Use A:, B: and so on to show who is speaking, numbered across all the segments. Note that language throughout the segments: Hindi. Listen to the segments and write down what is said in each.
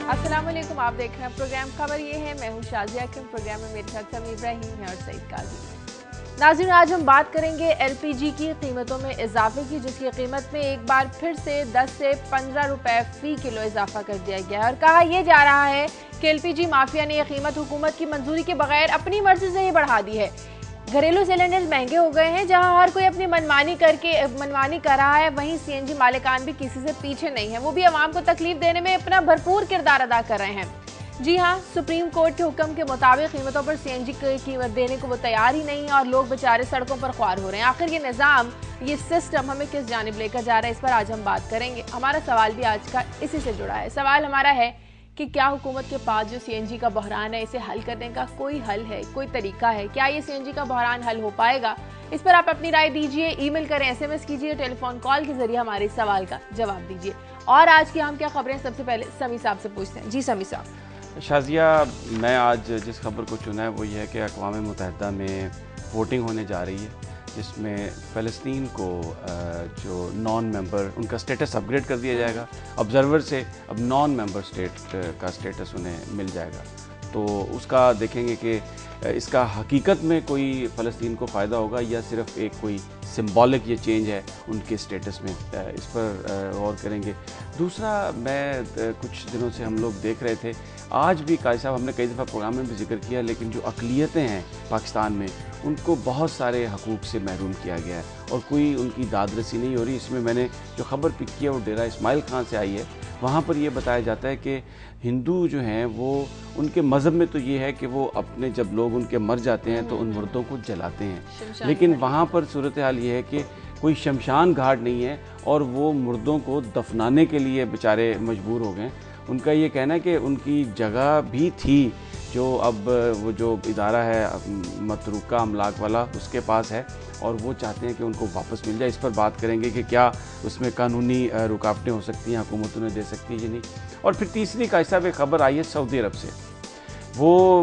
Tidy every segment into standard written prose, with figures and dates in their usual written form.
A: अस्सलाम वालेकुम, आप देख रहे हैं प्रोग्राम खबर ये है। मैं हूं शाजिया अकीम। प्रोग्राम में मेरे साथ समी इब्राहिम है और सईद काजी। नाज़रीन, आज हम बात करेंगे एलपीजी की कीमतों में इजाफे की, जिसकी कीमत में एक बार फिर से 10 से 15 रुपए फी किलो इजाफा कर दिया गया है और कहा यह जा रहा है कि एलपीजी माफिया ने यह कीमत हुकूमत की मंजूरी के बगैर अपनी मर्जी से ही बढ़ा दी है। घरेलू सिलेंडर्स महंगे हो गए हैं, जहां हर कोई अपनी मनमानी कर रहा है, वहीं सीएनजी मालिकान भी किसी से पीछे नहीं है। वो भी आवाम को तकलीफ देने में अपना भरपूर किरदार अदा कर रहे हैं। जी हां, सुप्रीम कोर्ट के हुक्म के मुताबिक कीमतों पर सीएनजी की कीमत देने को वो तैयार ही नहीं है और लोग बेचारे सड़कों पर ख्वार हो रहे हैं। आखिर ये निज़ाम, ये सिस्टम हमें किस जानिब लेकर जा रहा है, इस पर आज हम बात करेंगे। हमारा सवाल भी आज का इसी से जुड़ा है। सवाल हमारा है कि क्या हुकूमत के पास जो सीएनजी का बहरान है, इसे हल करने का कोई हल है, कोई तरीका है? क्या ये सीएनजी का बहरान हल हो पाएगा? इस पर आप अपनी राय दीजिए, ईमेल करें, एसएमएस कीजिए, टेलीफोन कॉल के जरिए हमारे इस सवाल का जवाब दीजिए। और आज की हम क्या खबरें, सबसे पहले समी साहब से पूछते हैं। जी समी साहब।
B: शाजिया, मैं आज जिस खबर को चुना है वो ये है कि अक़वाम मुत्तहिदा में वोटिंग होने जा रही है, जिसमें फ़लस्तीन को जो नॉन मेंबर, उनका स्टेटस अपग्रेड कर दिया जाएगा। ऑब्ज़र्वर से अब नॉन मेंबर स्टेट का स्टेटस उन्हें मिल जाएगा। तो उसका देखेंगे कि इसका हकीकत में कोई फ़लस्तीन को फ़ायदा होगा या सिर्फ एक कोई सिंबॉलिक ये चेंज है उनके स्टेटस में, इस पर गौर करेंगे। दूसरा, मैं कुछ दिनों से हम लोग देख रहे थे, आज भी काजी साहब हमने कई दफ़ा प्रोग्राम में भी जिक्र किया, लेकिन जो अक़लियतें हैं पाकिस्तान में, उनको बहुत सारे हकूक़ से महरूम किया गया है और कोई उनकी दादरसी नहीं हो रही। इसमें मैंने जो ख़बर पिक किया वो डेरा इस्माइल खान से आई है। वहाँ पर ये बताया जाता है कि हिंदू जो हैं वो, उनके मज़हब में तो ये है कि वो अपने, जब लोग उनके मर जाते हैं तो उन मुर्दों को जलाते हैं, लेकिन वहाँ पर सूरत हाल ये है कि कोई शमशान घाट नहीं है और वो मुर्दों को दफनाने के लिए बेचारे मजबूर हो गए। उनका ये कहना है कि उनकी जगह भी थी जो अब वो जो इदारा है मतरूका अमलाक वाला, उसके पास है और वो चाहते हैं कि उनको वापस मिल जाए। इस पर बात करेंगे कि क्या उसमें कानूनी रुकावटें हो सकती हैं, हुकूमत उन्हें दे सकती है या नहीं। और फिर तीसरी काजी साहब एक खबर आई है सऊदी अरब से, वो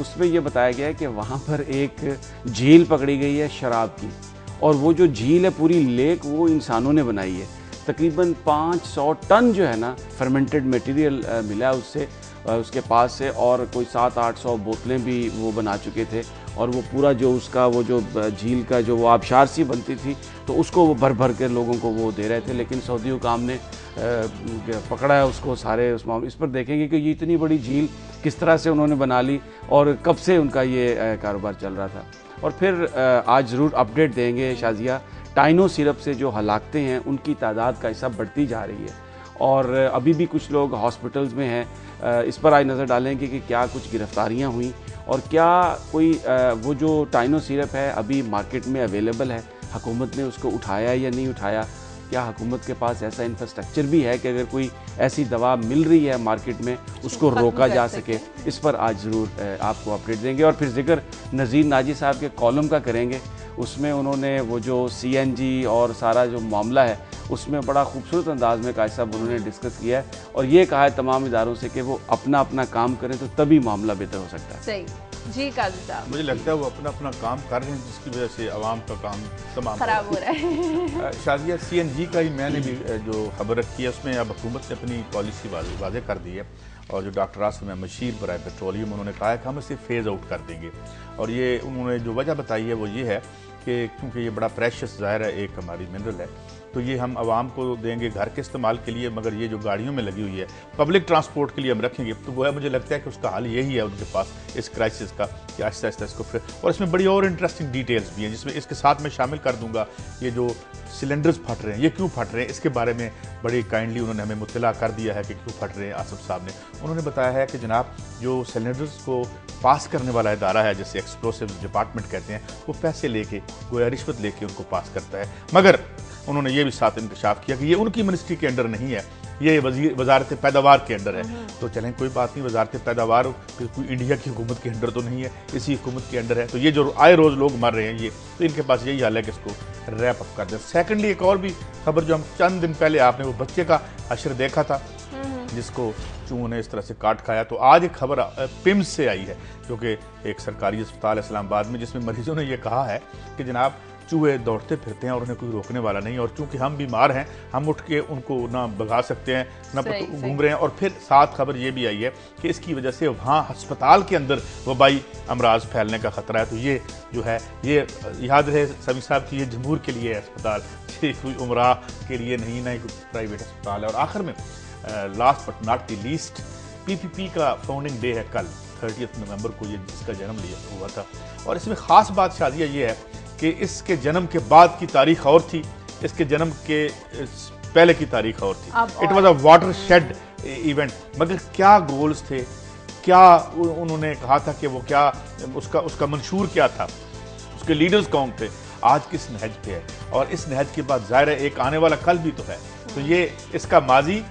B: उसमें ये बताया गया है कि वहाँ पर एक झील पकड़ी गई है शराब की, और वो जो झील है, पूरी लेक, वो इंसानों ने बनाई है। तकरीबन 500 टन जो है ना फर्मेंटेड मटेरियल मिला उससे, उसके पास से, और कोई 700-800 बोतलें भी वो बना चुके थे। और वो पूरा जो उसका वो जो झील का जो वो आबशार सी बनती थी, तो उसको वो भर भर के लोगों को वो दे रहे थे, लेकिन सऊदी हुकाम ने पकड़ा है उसको सारे उस मामले। इस पर देखेंगे कि ये इतनी बड़ी झील किस तरह से उन्होंने बना ली और कब से उनका ये कारोबार चल रहा था। और फिर आज ज़रूर अपडेट देंगे शाजिया, टाइनो सिरप से जो हलाकतें हैं उनकी तादाद का हिस्सा बढ़ती जा रही है और अभी भी कुछ लोग हॉस्पिटल्स में हैं। इस पर आज नज़र डालेंगे कि क्या कुछ गिरफ्तारियां हुई और क्या कोई वो जो टाइनो सिरप है अभी मार्केट में अवेलेबल है, हुकूमत ने उसको उठाया या नहीं उठाया। क्या हुकूमत के पास ऐसा इंफ्रास्ट्रक्चर भी है कि अगर कोई ऐसी दवा मिल रही है मार्केट में, उसको रोका जा सके। इस पर आज ज़रूर आपको अपडेट देंगे। और फिर जिक्र नज़ीर नाजी साहब के कॉलम का करेंगे। उसमें उन्होंने वो जो सीएनजी और सारा जो मामला है उसमें बड़ा खूबसूरत अंदाज में काजी साहब उन्होंने डिस्कस किया है और ये कहा है तमाम इदारों से कि वो अपना अपना काम करें तो तभी मामला बेहतर हो सकता है।
A: सही जी काजी साहब,
C: मुझे लगता है वो अपना अपना काम कर रहे हैं, जिसकी वजह से आवाम का काम तमाम
A: खराब हो रहा है।
C: शाजिया, सीएनजी का ही मैंने भी जो खबर रखी है उसमें अब हुकूमत ने अपनी पॉलिसी वाज़ेह कर दी है और जो डॉक्टर आसिम मशीर बराए पेट्रोलियम, उन्होंने कहा है कि हम इसे फेज़ आउट कर देंगे। और ये उन्होंने जो वजह बताई है वो ये है कि क्योंकि ये बड़ा प्रेशियस ज़ाहिर है, एक हमारी मिनरल है, तो ये हम आवाम को देंगे घर के इस्तेमाल के लिए, मगर ये जो गाड़ियों में लगी हुई है पब्लिक ट्रांसपोर्ट के लिए हम रखेंगे। तो वो है, मुझे लगता है कि उसका हल यही है उनके पास इस क्राइसिस का, कि आहिस्ता आहिस्ता इसको फिर। और इसमें बड़ी और इंटरेस्टिंग डिटेल्स भी हैं, जिसमें इसके साथ मैं शामिल कर दूंगा ये जो सिलेंडर्स फट रहे हैं, ये क्यों फट रहे हैं, इसके बारे में बड़ी काइंडली उन्होंने हमें मुत्तला कर दिया है कि क्यों फट रहे हैं। आसिफ साहब ने उन्होंने बताया है कि जनाब, जो सिलेंडर्स को पास करने वाला इदारा है, जैसे एक्सप्लोसिव डिपार्टमेंट कहते हैं, वो पैसे लेके, गोया रिश्वत लेके उनको पास करता है। मगर उन्होंने ये भी साथ इंकशाफ किया कि ये उनकी मिनिस्ट्री के अंडर नहीं है, ये वजारत पैदावार के अंडर है। तो चलें, कोई बात नहीं, वजारत पैदावार कोई इंडिया की हुकूमत के अंडर तो नहीं है, इसी हुकूमत के अंडर है। तो ये जो आए रोज़ लोग मर रहे हैं, ये तो इनके पास यही हाल है कि इसको रैप अप कर दें। सेकेंडली, एक और भी खबर जो हम चंद दिन पहले, आपने वो बच्चे का हश्र देखा था जिसको चूहों ने इस तरह से काट खाया, तो आज एक खबर पिम्स से आई है, जो कि एक सरकारी अस्पताल है इस्लामाबाद में, जिसमें मरीजों ने यह कहा है कि जनाब चूहे दौड़ते फिरते हैं और उन्हें कोई रोकने वाला नहीं, और चूंकि हम बीमार हैं हम उठ के उनको ना भगा सकते हैं ना घूम रहे हैं। और फिर साथ खबर ये भी आई है कि इसकी वजह से वहाँ अस्पताल के अंदर वबाई अमराज फैलने का खतरा है। तो ये जो है ये याद रहे समी साहब की, ये जमहूर के लिए है अस्पताल, ये कोई उमरा के लिए नहीं, ना कोई प्राइवेट अस्पताल है। और आखिर में last but not the least, PPP का फाउंडिंग डे है कल 30 नवंबर को, ये जिसका जन्म लिया हुआ था। और इसमें ख़ास बात शादिया ये है कि इसके जन्म के बाद की तारीख और थी, इसके जन्म के पहले की तारीख और थी। It was a water shade event. मगर क्या गोल्स थे, क्या उन्होंने कहा था कि वो क्या उसका मंशूर क्या था, उसके लीडर्स कौन थे, आज किस नहज पे है। और इस नहज के बाद ज़ाहिर है एक आने वाला कल भी तो है। तो ये इसका माजी,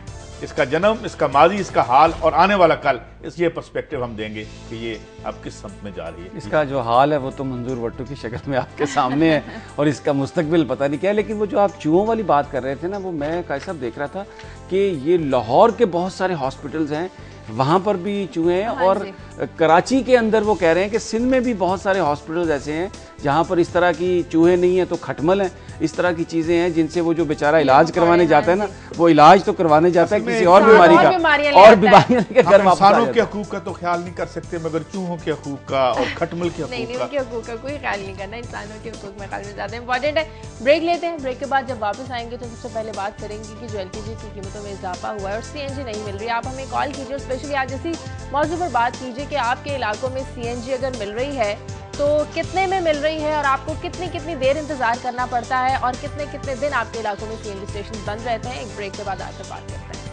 C: इसका जन्म, इसका माजी, इसका हाल और आने वाला कल, इस ये पर्सपेक्टिव हम देंगे कि ये अब किस समत में जा रही है।
B: इसका जो हाल है वो तो मंजूर भट्टो की शक्ल में आपके सामने है और इसका मुस्तकबिल पता नहीं क्या है। लेकिन वो जो आप चूहों वाली बात कर रहे थे ना, वो मैं कैसा देख रहा था कि ये लाहौर के बहुत सारे हॉस्पिटल्स हैं, वहाँ पर भी चूहे हैं। और कराची के अंदर वो कह रहे हैं कि सिंध में भी बहुत सारे हॉस्पिटल्स ऐसे हैं जहाँ पर इस तरह की चूहे नहीं है तो खटमल हैं, इस तरह की चीज़ें हैं जिनसे वो जो बेचारा इलाज करवाने जाता है ना, वो इलाज तो करवाने जाता है किसी और बीमारी का, और बीमारियां के घर वापस आ जाता है।
C: इंसानों के हकूक का तो ख्याल नहीं कर सकते, मगर चूहों के हकूक का और खटमल के
A: हकूक का कोई ख्याल नहीं करना, इंसानों के हकूक में ख्याल ज़्यादा इंपॉर्टेंट है। ब्रेक लेते हैं, ब्रेक के बाद जब वापस आएंगे तो सबसे पहले बात करेंगे कि जो LPG की कीमतों में इजाफा हुआ है और CNG नहीं मिल रही। आप हमें कॉल कीजिए और स्पेशली आज इसी मौजूद पर बात कीजिए कि आपके इलाकों में CNG अगर मिल रही है तो कितने में मिल रही है और आपको कितनी कितनी देर इंतजार करना पड़ता है और कितने कितने दिन आपके इलाकों में CNG स्टेशन बंद रहते हैं। एक ब्रेक के बाद आकर बात करते हैं।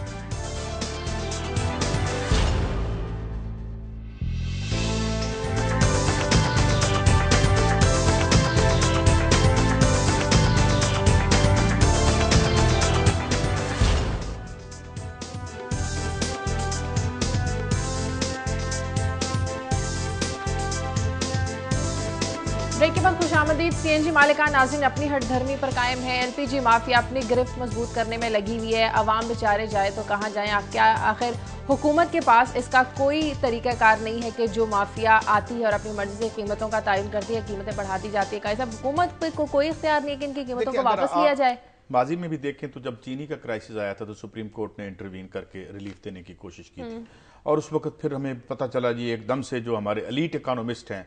A: ब्रेक के बाद खुशामदीद। CNG मालिकान नाज़रीन अपनी हठधर्मी पर कायम है। LPG माफिया अपनी गिरफ्त मजबूत करने में लगी हुई है। अवाम बेचारे जाए तो कहाँ जाएं? क्या आखिर हुकूमत के पास इसका कोई तरीकाकार नहीं है कि जो माफिया आती है और अपनी मर्जी से कीमतों का तयन करती है, कीमतें बढ़ाती जाती है, कैसा हुकूमत को कोई इख्तियार नहीं है कि इनकी कीमतों को वापस लिया जाए?
C: माजी में भी देखें तो जब चीनी का क्राइसिस आया था तो सुप्रीम कोर्ट ने इंटरवीन करके रिलीफ देने की कोशिश की थी। और उस वक्त फिर हमें पता चला जी एकदम से जो हमारे एलीट इकोनॉमिस्ट हैं,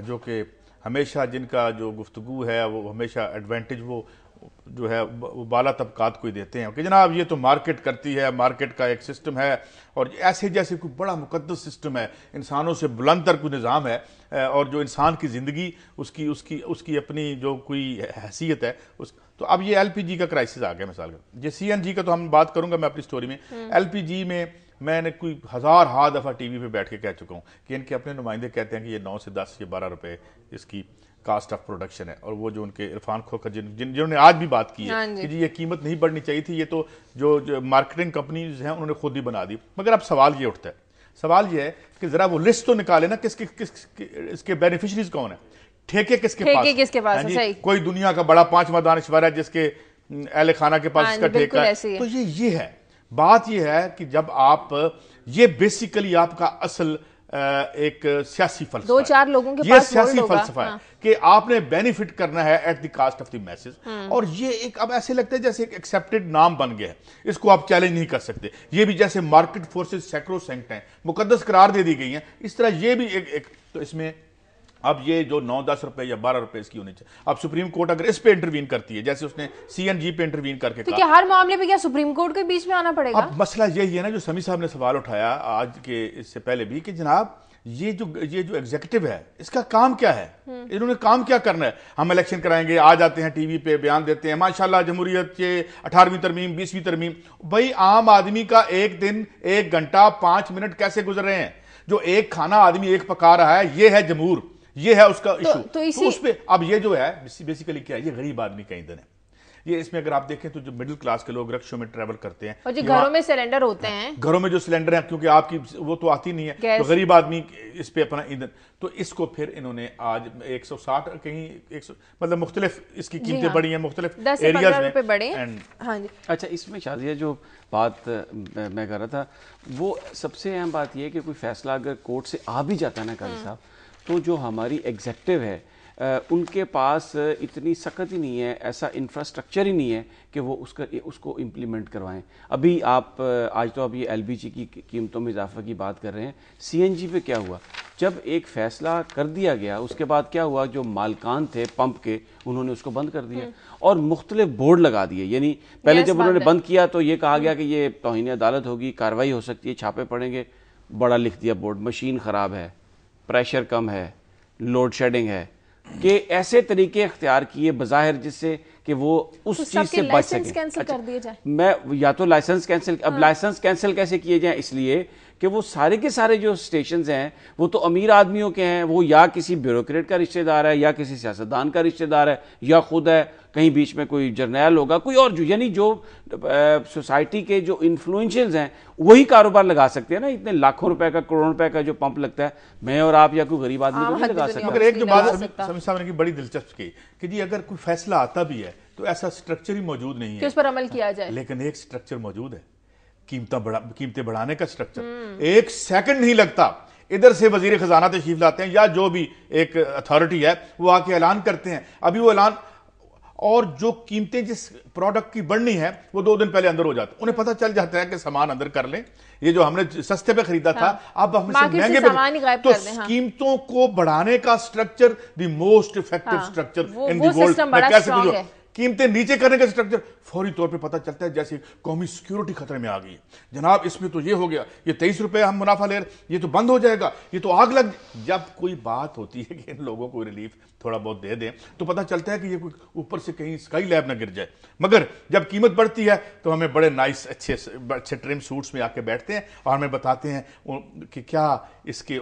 C: जो कि हमेशा जिनका जो गुफ्तगू है वो हमेशा एडवांटेज वो जो है वो बाला तबकात को ही देते हैं कि जनाब ये तो मार्केट करती है, मार्केट का एक सिस्टम है और ऐसे जैसे कोई बड़ा मुकद्दस सिस्टम है, इंसानों से बुलंद तर कोई निज़ाम है और जो इंसान की ज़िंदगी उसकी उसकी उसकी अपनी जो कोई हैसियत है उस। तो अब ये LPG का क्राइसिस आ गया मिसाल का। ये CNG का तो हम बात करूंगा मैं अपनी स्टोरी में। LPG में मैंने कोई हज़ार दफ़ा TV पे बैठ के कह चुका हूँ कि इनके अपने नुमाइंदे कहते हैं कि ये 9 से 10 या 12 रुपए इसकी कास्ट ऑफ प्रोडक्शन है। और वो जो उनके इरफान खोखर जिन्होंने आज भी बात की है कि जी ये कीमत नहीं बढ़नी चाहिए थी, ये तो जो मार्केटिंग कंपनीज हैं उन्होंने खुद ही बना दी। मगर अब सवाल ये उठता है, सवाल ये है कि जरा वो लिस्ट तो निकाले ना, इसके बेनिफिशरीज कौन है, ठेके किसके पास है? सही। कोई दुनिया का बड़ा 5वां दानिश्वर है जिसके अहले खाना के पास इसका ठेका है। तो ये है बात, ये है कि जब आप ये बेसिकली आपका असल एक सियासी फलसफा,
A: 2-4 लोगों के
C: ये
A: पास
C: सियासी फलसफा है कि आपने बेनिफिट करना है at the cost of the message. और ये एक अब ऐसे लगता है जैसे एक एक्सेप्टेड नाम बन गया है, इसको आप चैलेंज नहीं कर सकते। ये भी जैसे मार्केट फोर्सेस सैक्रोसैंक्ट हैं, मुकद्दस करार दे दी गई हैं, इस तरह ये भी एक तो इसमें अब ये जो 9-10 रुपए या 12 रुपए इसकी होनी चाहिए। अब सुप्रीम कोर्ट अगर इस पे इंटरवीन करती है जैसे उसने CNG पे इंटरवीन करके
A: तो क्या हर मामले पे क्या सुप्रीम कोर्ट के बीच में आना पड़ेगा?
C: अब मसला यही है ना जो समी साहब ने सवाल उठाया आज के इससे पहले भी कि जनाब ये जो एग्जीक्यूटिव है इसका काम क्या है, इन्होंने काम क्या करना है? हम इलेक्शन कराएंगे, आ जाते हैं टीवी पे बयान देते हैं माशाल्लाह जमहूरियत के 18वीं तरमीम 20वीं तरमीम। भाई आम आदमी का एक दिन 1 घंटा 5 मिनट कैसे गुजर रहे हैं? जो एक खाना आदमी एक पका रहा है ये है जमहूर, ये है उसका इशू। तो उस पे अब ये जो है बेसिकली क्या है, ये गरीब आदमी का ईंधन है। ये इसमें अगर आप देखें तो जो मिडिल क्लास के लोग रिक्शों में ट्रैवल करते हैं
A: और जो घरों में सिलेंडर होते हैं,
C: घरों में जो सिलेंडर हैं क्योंकि आपकी वो तो आती नहीं है, तो गरीब आदमी इस पे अपना ईंधन, तो इसको फिर इन्होंने आज 160 कहीं 100 मतलब मुख्तलिफ इसकी कीमतें बढ़ी हैं मुख्तलिफ एरियाज में
A: बढ़े। हाँ जी।
B: अच्छा, इसमें शादिया जो बात मैं कर रहा था वो सबसे अहम बात यह है कि कोई फैसला अगर कोर्ट से आ भी जाता है ना काजी साहब, तो जो हमारी एग्जेक्टिव है उनके पास इतनी सख्त ही नहीं है, ऐसा इंफ्रास्ट्रक्चर ही नहीं है कि वो उसको इम्प्लीमेंट करवाएं। अभी आप आज तो अभी एलपीजी की कीमतों में इजाफा की बात कर रहे हैं, सीएनजी पे क्या हुआ? जब एक फैसला कर दिया गया उसके बाद क्या हुआ, जो मालकान थे पंप के उन्होंने उसको बंद कर दिया और मुख्तलिफ बोर्ड लगा दिए। यानी पहले जब उन्होंने बंद किया तो ये कहा गया कि ये तौहीन अदालत होगी, कार्रवाई हो सकती है, छापे पड़ेंगे, बड़ा लिख दिया बोर्ड, मशीन ख़राब है, प्रेशर कम है, लोड शेडिंग है, कि ऐसे तरीके अख्तियार किए बज़ाहिर जिससे कि वो उस चीज़ से बच सके।
A: कैंसिल कर दिए जाए।
B: मैं या तो लाइसेंस कैंसिल, अब लाइसेंस कैंसिल कैसे किए जाएं? इसलिए कि वो सारे के सारे जो स्टेशंस हैं वो तो अमीर आदमियों के हैं, वो या किसी ब्यूरोक्रेट का रिश्तेदार है या किसी सियासतदान का रिश्तेदार है या खुद है, कहीं बीच में कोई जर्नैल होगा, कोई और, जो यानी जो सोसाइटी के जो इन्फ्लुएंशियल्स हैं वही कारोबार लगा सकते हैं ना। इतने लाखों रुपए का, करोड़ों रुपए का जो पंप लगता है, मैं और आप या कोई गरीब आदमी तो नहीं लगा सकता।
C: मगर एक जो बात समीर साहब ने की बड़ी दिलचस्प की कि जी अगर कोई फैसला आता भी है तो ऐसा स्ट्रक्चर ही मौजूद नहीं है
A: कि उस पर अमल किया जाए।
C: लेकिन एक स्ट्रक्चर मौजूद है, कीमतें बढ़ाने का स्ट्रक्चर। एक सेकंड नहीं लगता, इधर से वजीर खजाना तशरीफ लाते हैं या जो भी एक अथॉरिटी है वो आके ऐलान करते हैं, अभी वो ऐलान, और जो कीमतें जिस प्रोडक्ट की बढ़नी है वो 2 दिन पहले अंदर हो जाती, उन्हें पता चल जाता है कि सामान अंदर कर लें, ये जो हमने सस्ते पे खरीदा था अब हम इसे महंगे पे, तो कीमतों को बढ़ाने का structure the most effective structure in the world. मैं कैसे पूछूं, कीमतें नीचे करने का स्ट्रक्चर फौरी तौर पे पता चलता है जैसे कौमी सिक्योरिटी खतरे में आ गई है, जनाब इसमें तो ये हो गया, ये 23 रुपए हम मुनाफा ले रहे, ये तो बंद हो जाएगा, ये तो आग लग। जब कोई बात होती है कि इन लोगों को रिलीफ थोड़ा बहुत दे दें तो पता चलता है कि ये ऊपर से कहीं स्काई लैब ना गिर जाए। मगर जब कीमत बढ़ती है तो हमें बड़े नाइस अच्छे ट्रिम सूट्स में आके बैठते हैं और हमें बताते हैं कि क्या इसके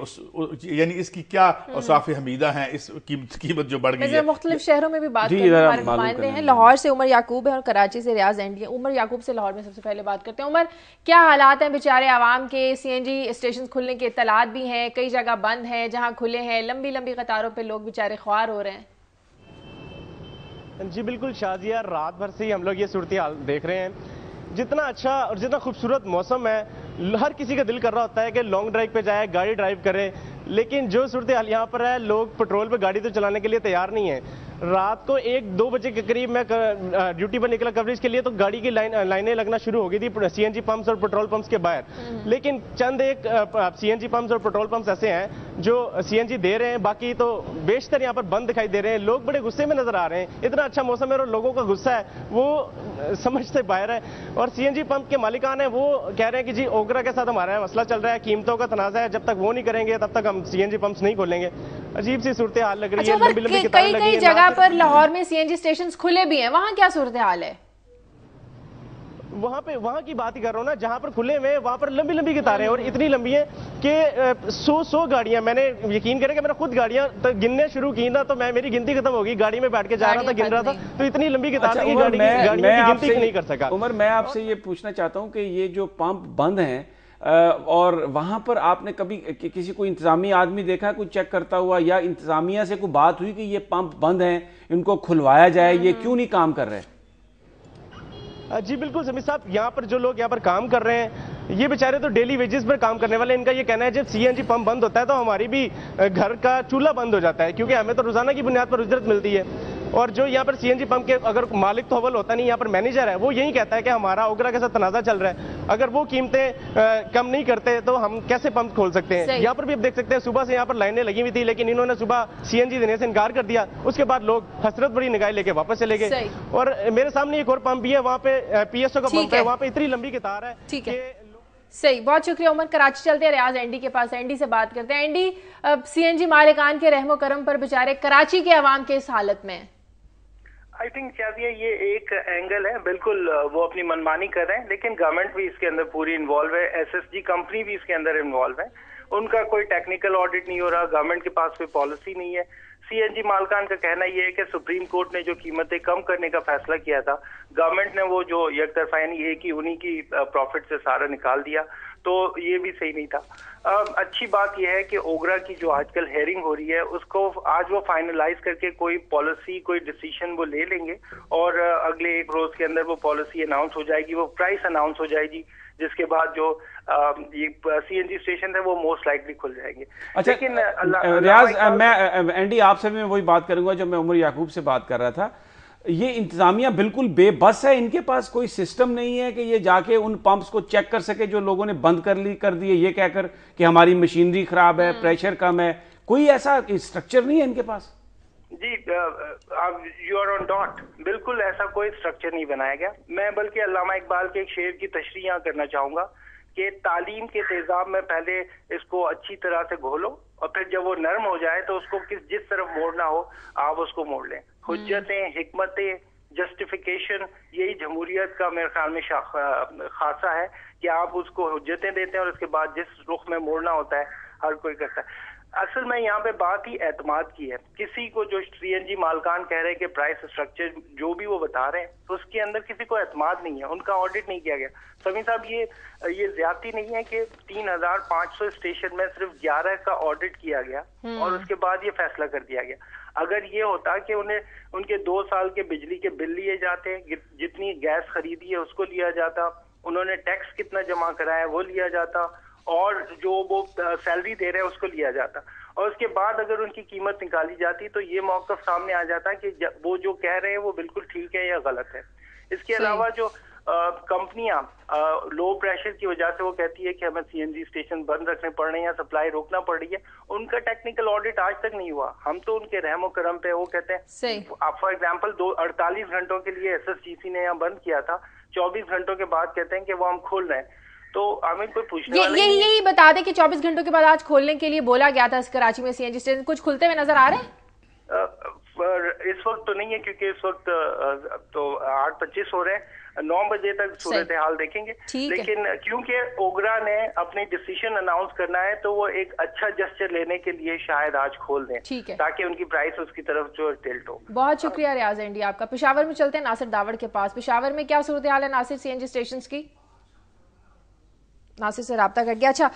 C: यानी इसकी क्या औसाफ हमीदा है, इस कीमत जो बढ़ गई है।
A: मुख्तलिफ शहरों में भी बात करते हैं। लाहौर से उमर याकूब है और कराची से रियाज एंडी है। उमर याकूब से लाहौर में सबसे पहले बात करते हैं। उमर, क्या हालात हैं बेचारे आवाम के? सीएनजी स्टेशन खुलने के इत्तलात भी हैं, कई जगह बंद हैं, जहां खुले हैं लंबी लंबी कतारों पे लोग बेचारे ख्वार हो रहे हैं।
D: जी बिल्कुल शाजिया, रात भर से ही हम लोग ये सूरत हाल देख रहे हैं। जितना अच्छा और जितना खूबसूरत मौसम है, हर किसी का दिल कर रहा होता है कि लॉन्ग ड्राइव पे जाए, गाड़ी ड्राइव करे, लेकिन जो सूरत हाल यहाँ पर है, लोग पेट्रोल पे गाड़ी तो चलाने के लिए तैयार नहीं है। रात को 1-2 बजे के करीब मैं ड्यूटी पर निकला कवरेज के लिए, तो गाड़ी की लाइनें लगना शुरू हो गई थी सीएनजी पंप्स और पेट्रोल पंप्स के बाहर। लेकिन चंद एक सीएनजी पंप्स और पेट्रोल पंप्स ऐसे हैं जो सीएनजी दे रहे हैं, बाकी तो बेशतर यहाँ पर बंद दिखाई दे रहे हैं। लोग बड़े गुस्से में नजर आ रहे हैं, इतना अच्छा मौसम है और लोगों का गुस्सा है वो समझ से बाहर है। और सीएनजी पंप के मालिकान है वो कह रहे हैं कि जी ओगरा के साथ हमारा मसला चल रहा है, कीमतों का तनाजा है, जब तक वो नहीं करेंगे तब तक हम सीएनजी पंप्स नहीं खोलेंगे। अजीब सी सूरत हाल लग रही है। लंबी लंबी किताबें लगी हैं।
A: कई जगह पर लाहौर में सीएनजी स्टेशन खुले भी हैं, वहां क्या सूरत हाल है?
D: वहां की बात ही कर रहा हूं ना, जहां पर खुले हुए वहां पर लंबी लंबी कतारें, और इतनी लंबी है कि 100 गाड़ियां, मैंने यकीन करें कि मैंने खुद गाड़ियां तो गिनने शुरू की ना तो मेरी गिनती खत्म होगी। गाड़ी में बैठ के जा रहा था, गिन रहा था, तो इतनी लंबी कतार है कि गाड़ियों की गिनती नहीं कर सका।
B: उमर, मैं आपसे ये पूछना चाहता हूं कि ये जो पंप बंद हैं और वहां पर आपने कभी किसी को इंतजामी आदमी देखा है कोई चेक करता हुआ, या इंतजामिया से कोई बात हुई कि ये पंप बंद हैं, इनको खुलवाया जाए, ये क्यों नहीं काम कर रहे?
D: जी बिल्कुल समीर साहब, यहाँ पर जो लोग यहाँ पर काम कर रहे हैं ये बेचारे तो डेली वेजेस पर काम करने वाले। इनका ये कहना है जब सीएनजी पंप बंद होता है तो हमारी भी घर का चूल्हा बंद हो जाता है, क्योंकि हमें तो रोजाना की बुनियाद पर उजरत मिलती है। और जो यहाँ पर सीएनजी पंप के अगर मालिक तो अव्वल होता नहीं, यहाँ पर मैनेजर है, वो यही कहता है कि हमारा ओगरा के साथ तनाजा चल रहा है, अगर वो कीमतें कम नहीं करते तो हम कैसे पंप खोल सकते हैं। यहाँ पर भी आप देख सकते हैं सुबह से यहाँ पर लाइनें लगी हुई थी, लेकिन इन्होंने सुबह सीएनजी देने से इनकार कर दिया। उसके बाद लोग हसरत बड़ी निगाह लेके वापस चले गए। और मेरे सामने एक और पंप भी है, वहाँ पे पीएसओ का पंप है, वहाँ पे इतनी लंबी कतार है।
A: ठीक है, सही, बहुत शुक्रिया उमर। कराची चलते हैं, रियाज एंडी के पास, एंडी से बात करते हैं। एंडी, सीएनजी मालिकान के रहमो करम पर बेचारे कराची के अवाम के इस हालत में?
E: आई थिंक शायद ये एक एंगल है, बिल्कुल वो अपनी मनमानी कर रहे हैं, लेकिन गवर्नमेंट भी इसके अंदर पूरी इन्वॉल्व है, एसएसजी कंपनी भी इसके अंदर इन्वॉल्व है। उनका कोई टेक्निकल ऑडिट नहीं हो रहा, गवर्नमेंट के पास कोई पॉलिसी नहीं है। सीएनजी मालकान का कहना यह है कि सुप्रीम कोर्ट ने जो कीमतें कम करने का फैसला किया था, गवर्नमेंट ने वो जो यकतरफा यानी एक ही उन्हीं की प्रॉफिट से सारा निकाल दिया, तो ये भी सही नहीं था। अच्छी बात यह है कि ओगरा की जो आजकल हेयरिंग हो रही है उसको आज वो फाइनलाइज करके कोई पॉलिसी, कोई डिसीजन वो ले लेंगे और अगले 1 रोज के अंदर वो पॉलिसी अनाउंस हो जाएगी, वो प्राइस अनाउंस हो जाएगी, जिसके बाद जो ये CNG स्टेशन है वो मोस्ट लाइकली खुल जाएंगे।
B: अच्छा,
E: लेकिन
B: रियाज, मैं एंडी आपसे भी वही बात करूंगा जो मैं उमर याकूब से बात कर रहा था। ये इंतजामिया बिल्कुल बेबस है, इनके पास कोई सिस्टम नहीं है कि ये जाके उन पंप्स को चेक कर सके जो लोगों ने बंद कर दिए ये कहकर कि हमारी मशीनरी खराब है, प्रेशर कम है। कोई ऐसा स्ट्रक्चर नहीं है इनके पास।
E: जी, यू आर ऑन डॉट। बिल्कुल ऐसा कोई स्ट्रक्चर नहीं बनाया गया। मैं बल्कि अल्लामा इकबाल के एक शेर की तशरीह यहाँ करना चाहूंगा कि तालीम के तेजाब में पहले इसको अच्छी तरह से घोलो और फिर जब वो नरम हो जाए तो उसको जिस तरफ मोड़ना हो आप उसको मोड़ लें। हुज्जतें, हिकमतें, जस्टिफिकेशन, यही जमहूरियत का मेरे ख्याल में खासा है कि आप उसको हुज्जतें देते हैं और उसके बाद जिस रुख में मोड़ना होता है हर कोई करता है। असल में यहाँ पे बात ही एतमाद की है। किसी को जो CNG मालकान कह रहे हैं कि प्राइस स्ट्रक्चर जो भी वो बता रहे हैं तो उसके अंदर किसी को एतमाद नहीं है, उनका ऑडिट नहीं किया गया। समी साहब, ये ज्यादती नहीं है कि 3500 स्टेशन में सिर्फ 11 का ऑडिट किया गया और उसके बाद ये फैसला कर दिया गया। अगर ये होता कि उन्हें उनके 2 साल के बिजली के बिल लिए जाते, जितनी गैस खरीदी है उसको लिया जाता, उन्होंने टैक्स कितना जमा कराया वो लिया जाता और जो वो सैलरी दे रहे हैं उसको लिया जाता और उसके बाद अगर उनकी कीमत निकाली जाती तो ये मौकफ सामने आ जाता कि वो जो कह रहे हैं वो बिल्कुल ठीक है या गलत है। इसके अलावा जो कंपनियां लो प्रेशर की वजह से वो कहती है कि हमें CNG स्टेशन बंद रखने पड़ रहे हैं या सप्लाई रोकना पड़ रही है, उनका टेक्निकल ऑडिट आज तक नहीं हुआ। हम तो उनके रहमो करम पे वो कहते हैं। आप फॉर एग्जांपल 48 घंटों के लिए SSGC ने यहाँ बंद किया था, 24 घंटों के बाद कहते हैं कि वो हम खोल रहे हैं। तो हमें कोई पूछने वाला नहीं।
A: यही बता दें कि 24 घंटों के बाद आज खोलने के लिए बोला गया था कराची में CNG स्टेशन, कुछ खुलते हुए नजर आ रहे हैं?
E: इस वक्त तो नहीं है क्योंकि इस वक्त तो 8:25 हो रहे हैं, 9 बजे तक सूरत हाल देखेंगे। लेकिन क्योंकि ओगरा ने अपनी डिसीजन अनाउंस करना है तो वो एक अच्छा जेस्चर लेने के लिए शायद आज खोल दें ताकि उनकी प्राइस उसकी तरफ जो टिल्ट हो।
A: बहुत शुक्रिया रियाज एंडी आपका। पेशावर में चलते हैं नासिर दावड़ के पास। पेशावर में क्या सूरत हाल है नासिर CNG स्टेशन की? नासिर से रब्ता कर गया। अच्छा,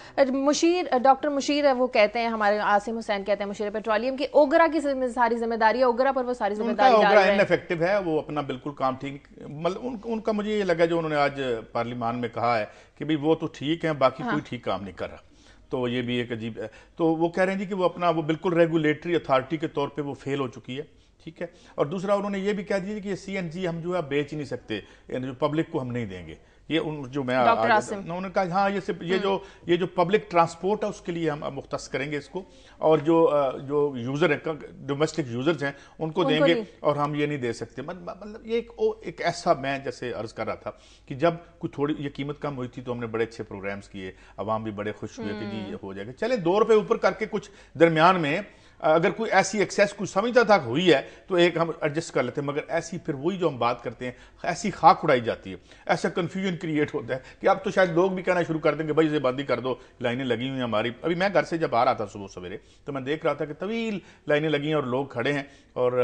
A: डॉक्टर मुशीर है, वो कहते हैं, हमारे आसिम हुसैन कहते हैं मुशीर पेट्रोलियम की ओगरा की सारी जिम्मेदारी है, ओगरा पर वो सारी जिम्मेदारी डाल रहे हैं।
C: इनफेक्टिव है, वो अपना बिल्कुल काम ठीक, मतलब उनका मुझे ये लगा जो उन्होंने आज पार्लियामान में कहा है कि भाई वो तो ठीक है, बाकी कोई ठीक काम नहीं कर रहा। तो ये भी एक अजीब है। तो वो कह रहे हैं जी कि वो बिल्कुल रेगुलेटरी अथॉरिटी के तौर पर वो फेल हो चुकी है, ठीक है। और दूसरा उन्होंने ये भी कह दिया कि CNG हम जो है बेच ही नहीं सकते, जो पब्लिक को हम नहीं देंगे। ये जो मैं उन्होंने कहा हाँ ये जो पब्लिक ट्रांसपोर्ट है उसके लिए हम मुख्तस करेंगे इसको, और जो यूजर है, डोमेस्टिक यूजर्स हैं, उनको देंगे और हम ये नहीं दे सकते। मतलब ये एक ऐसा, मैं जैसे अर्ज कर रहा था कि जब कुछ थोड़ी ये कीमत कम हुई थी तो हमने बड़े अच्छे प्रोग्राम्स किए, अवाम भी बड़े खुश हुए कि जी ये हो जाएगा, चले 2 रुपए ऊपर करके कुछ दरमियान में अगर कोई ऐसी एक्सेस कुछ समझता था हुई है तो एक हम एडजस्ट कर लेते हैं, मगर ऐसी फिर वही जो हम बात करते हैं ऐसी खाक उड़ाई जाती है, ऐसा कंफ्यूजन क्रिएट होता है कि अब तो शायद लोग भी कहना शुरू कर देंगे भाई इसे बंद ही कर दो, लाइनें लगी हुई हैं हमारी। अभी मैं घर से जब आ रहा था सुबह सवेरे तो मैं देख रहा था कि तवील लाइनें लगी हैं और लोग खड़े हैं और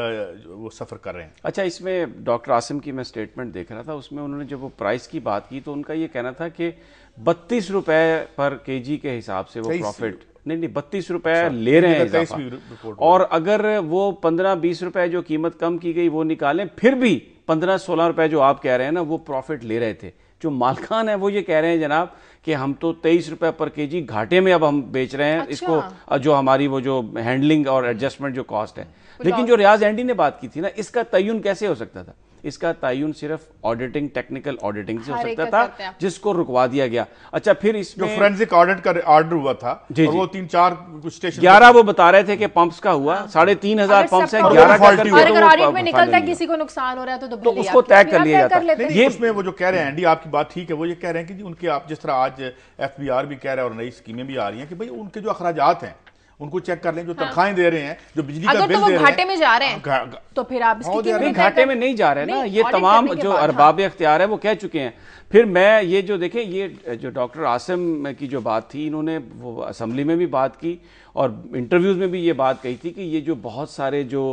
C: वो सफ़र कर रहे हैं।
B: अच्छा, इसमें डॉक्टर आसिम की मैं स्टेटमेंट देख रहा था, उसमें उन्होंने जब वो प्राइस की बात की तो उनका ये कहना था कि 32 रुपए पर kg के हिसाब से वो प्रॉफिट नहीं 32 रुपए ले रहे हैं, और अगर वो 15-20 रुपए जो कीमत कम की गई वो निकालें फिर भी 15-16 रुपए जो आप कह रहे हैं ना वो प्रॉफिट ले रहे थे। जो मालकान है वो ये कह रहे हैं जनाब कि हम तो 23 रुपए पर kg घाटे में अब हम बेच रहे हैं। अच्छा। इसको जो हमारी वो जो हैंडलिंग और एडजस्टमेंट जो कॉस्ट है, लेकिन जो रियाज एंडी ने बात की थी ना, इसका तयन कैसे हो सकता था? इसका तयन सिर्फ ऑडिटिंग, टेक्निकल ऑडिटिंग से हो सकता था, जिसको रुकवा दिया गया। अच्छा, फिर इसमें जो
C: फोरेंसिक ऑडिट का ऑर्डर हुआ था और वो 3-4 स्टेशन
B: 11 वो बता रहे थे कि पंप्स का हुआ, 3500 पंप्स है, 11 का
A: अगर ऑडिट में निकलता है किसी को नुकसान हो रहा है तो
B: उसको तय कर लिया जाता है।
C: ये उसमें वो जो कह रहे हैं एंडी, आपकी बात ठीक है, वो ये कह रहे हैं कि उनके, आप जिस तरह आज FBR भी कह रहा है और नई स्कीमें भी आ रही हैं कि भाई उनके जो अखराजात हैं उनको चेक कर लें, जो तनख्वाहें दे रहे हैं, जो बिजली का बिल दे रहे हैं,
A: घाटे में जा रहे हैं तो फिर आप इसकी
B: घाटे में नहीं जा रहे ना, ये तमाम जो अरबाब इख्तियार है वो कह चुके हैं। फिर मैं ये जो देखें, ये जो डॉक्टर आसिम की जो बात थी, इन्होंने वो असेंबली में भी बात की और इंटरव्यूज में भी ये बात कही थी कि ये जो बहुत सारे जो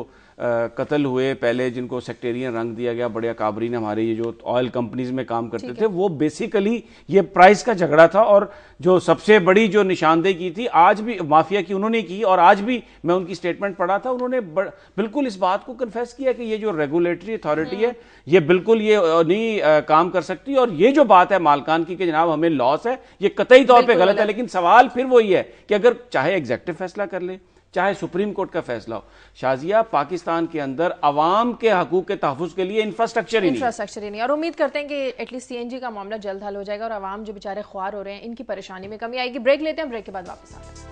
B: कत्ल हुए पहले, जिनको सेक्टेरियन रंग दिया गया, बड़े अकाबरी ने, हमारे ये जो ऑयल कंपनीज में काम करते थे, वो बेसिकली ये प्राइस का झगड़ा था। और जो सबसे बड़ी जो निशानदेही की थी आज भी माफिया की उन्होंने की, और आज भी मैं उनकी स्टेटमेंट पढ़ा था, उन्होंने बिल्कुल इस बात को कन्फेस किया कि ये जो रेगुलेटरी अथॉरिटी है ये बिल्कुल ये नहीं काम कर सकती, और ये जो बात है मालकान की कि जनाब हमें लॉस है, ये कतई तौर पे गलत है। लेकिन सवाल फिर वही है कि अगर चाहे एग्जेक्टिव फैसला कर ले, चाहे सुप्रीम कोर्ट का फैसला हो, शाजिया पाकिस्तान के अंदर अवाम के हकूक के तहफ़्फ़ुज़ के लिए इंफ्रास्ट्रक्चर ही नहीं।
A: और उम्मीद करते हैं कि एटलीस्ट सीएनजी का मामला जल्द हल हो जाएगा और अवाम जो बेचारे ख्वार हो रहे हैं इनकी परेशानी में कमी आएगी। ब्रेक लेते हैं, ब्रेक के बाद वापस आते हैं।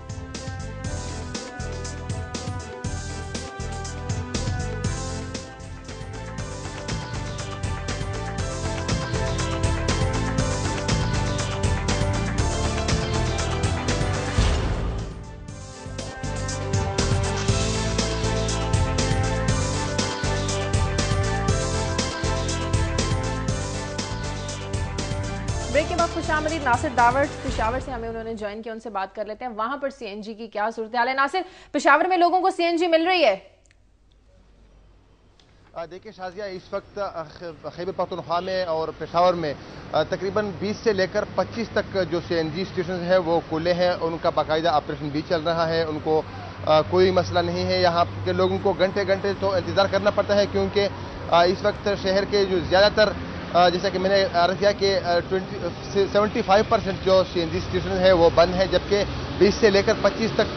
A: ब्रेक के बाद खुशामदीद नासिर दावड़ पेशावर से हमें उन्होंने ज्वाइन किया, उनसे बात कर लेते हैं वहां पर सीएनजी की क्या सूरत हाल है। नासिर, पेशावर में लोगों को सीएनजी मिल रही है?
F: देखिए शाजिया, इस वक्त खैबर पख्तूनख्वा में और पेशावर में तकरीबन 20 से लेकर 25 तक जो सीएनजी स्टेशन है वो खुले हैं, उनका बाकायदा ऑपरेशन भी चल रहा है, उनको कोई मसला नहीं है। यहाँ के लोगों को घंटे घंटे तो इंतज़ार करना पड़ता है, क्योंकि इस वक्त शहर के जो ज़्यादातर जैसा कि मैंने अर्ज़ किया कि 75% जो सीएनजी स्टेशन है वो बंद है, जबकि 20 से लेकर 25 तक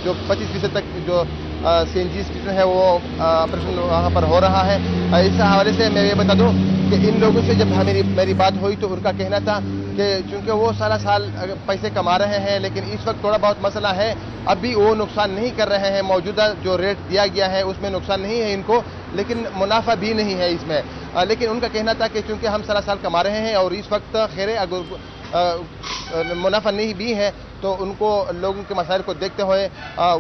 F: जो 25% तक जो सीएनजी स्टेशन है वो ऑपरेशन वहाँ पर हो रहा है। इस हवाले से मैं ये बता दूँ कि इन लोगों से जब मेरी बात हुई तो उनका कहना था कि चूँकि वो साल पैसे कमा रहे हैं, लेकिन इस वक्त थोड़ा बहुत मसला है, अभी वो नुकसान नहीं कर रहे हैं। मौजूदा जो रेट दिया गया है उसमें नुकसान नहीं है इनको, लेकिन मुनाफा भी नहीं है इसमें। लेकिन उनका कहना था कि चूँकि हम साल कमा रहे हैं और इस वक्त खैर अगर मुनाफा नहीं भी है तो उनको लोगों के मसाइल को देखते हुए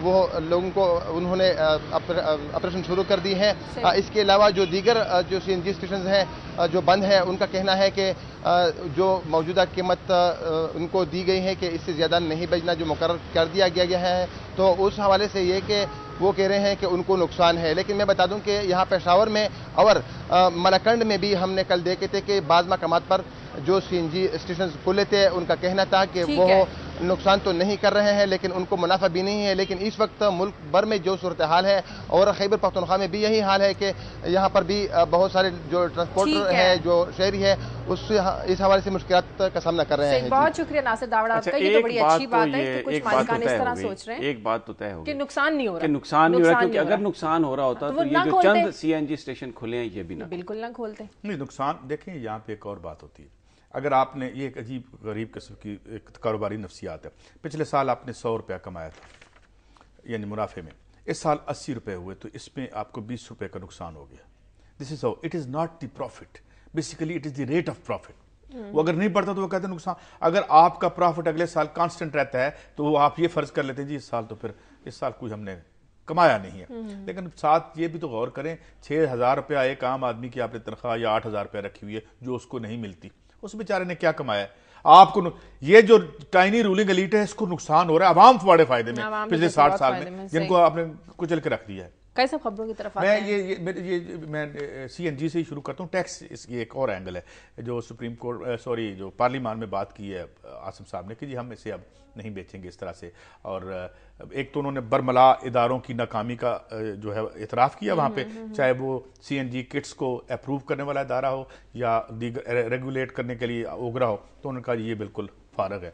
F: वो लोगों को उन्होंने ऑपरेशन शुरू कर दी है। इसके अलावा जो दीगर जो सीएनजी स्टेशन हैं जो बंद है, उनका कहना है कि जो मौजूदा कीमत उनको दी गई है कि इससे ज़्यादा नहीं बेचना, जो मुकर्रर कर दिया गया है, तो उस हवाले से ये कि वो कह रहे हैं कि उनको नुकसान है। लेकिन मैं बता दूं कि यहाँ पेशावर में और मलाकंड में भी हमने कल देखे थे कि बाज़ मकामात पर जो सीएनजी स्टेशन खुले थे, उनका कहना था कि वो नुकसान तो नहीं कर रहे हैं लेकिन उनको मुनाफा भी नहीं है। लेकिन इस वक्त मुल्क भर में जो सूरत हाल है और खैबर पख्तूनख्वा में भी यही हाल है कि यहाँ पर भी बहुत सारे जो ट्रांसपोर्टर है, जो शहरी है, इस हवाले से मुश्किलात का सामना कर रहे हैं।
A: बहुत शुक्रिया नासिर दावड़ आपका, ये तो बड़ी अच्छी बात है कि कुछ मालिकान इस तरह सोच रहे हैं।
B: एक बात तो तय हो गई कि
A: नुकसान नहीं हो रहा,
B: क्योंकि अगर नुकसान हो रहा होता तो ये जो चंद सीएनजी स्टेशन खुले हैं ये भी ना
A: बिल्कुल ना खोलते।
C: नहीं, नुकसान देखें, यहाँ पे एक और बात होती है। अगर आपने ये एक अजीब गरीब किस्म की एक कारोबारी नफ्सियात है, पिछले साल आपने 100 रुपया कमाया था यानी मुनाफे में, इस साल 80 रुपये हुए, तो इसमें आपको 20 रुपये का नुकसान हो गया। This is how it is not the profit, basically it is the rate of profit. वो अगर नहीं बढ़ता तो वो कहते हैं नुकसान। अगर आपका प्रॉफिट अगले साल कांस्टेंट रहता है तो वो आप ये फर्ज कर लेते हैं जी इस साल तो फिर इस साल कुछ हमने कमाया नहीं है। लेकिन साथ ये भी तो गौर करें, 6,000 रुपया एक आम आदमी की आपने तनख्वाह या 8,000 रुपया रखी हुई है जो उसको नहीं मिलती, उस बेचारे ने क्या कमाया है? आपको ये जो टाइनी रूलिंग एलीट है इसको नुकसान हो रहा है, अवाम बड़े फायदे में पिछले 60 साल में जिनको आपने कुचल के रख दिया है।
A: कैसे खबरों की तरफ
B: मैं
C: सीएनजी से ही शुरू करता हूँ। टैक्स ये एक और एंगल है जो सुप्रीम कोर्ट जो पार्लियामान में बात की है आसिम साहब ने कि जी हम इसे अब नहीं बेचेंगे इस तरह से। और एक तो उन्होंने बरमला इदारों की नाकामी का जो है इतराफ़ किया वहाँ पे, चाहे वो सीएनजी किट्स को अप्रूव करने वाला इदारा हो या रेगुलेट करने के लिए ओगरा हो, तो उन्होंने कहा ये बिल्कुल फारग है।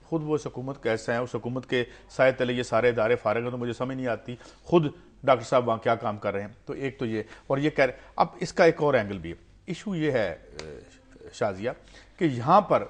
C: खुद वो हुकूमत कैसा है, उस हुकूमत के साए तले ये सारे इदारे फारग हैं, तो मुझे समझ नहीं आती खुद डॉक्टर साहब वहाँ क्या काम कर रहे हैं। तो एक तो ये, और ये कह रहे, अब इसका एक और एंगल भी है। इशू ये है शाजिया कि यहाँ पर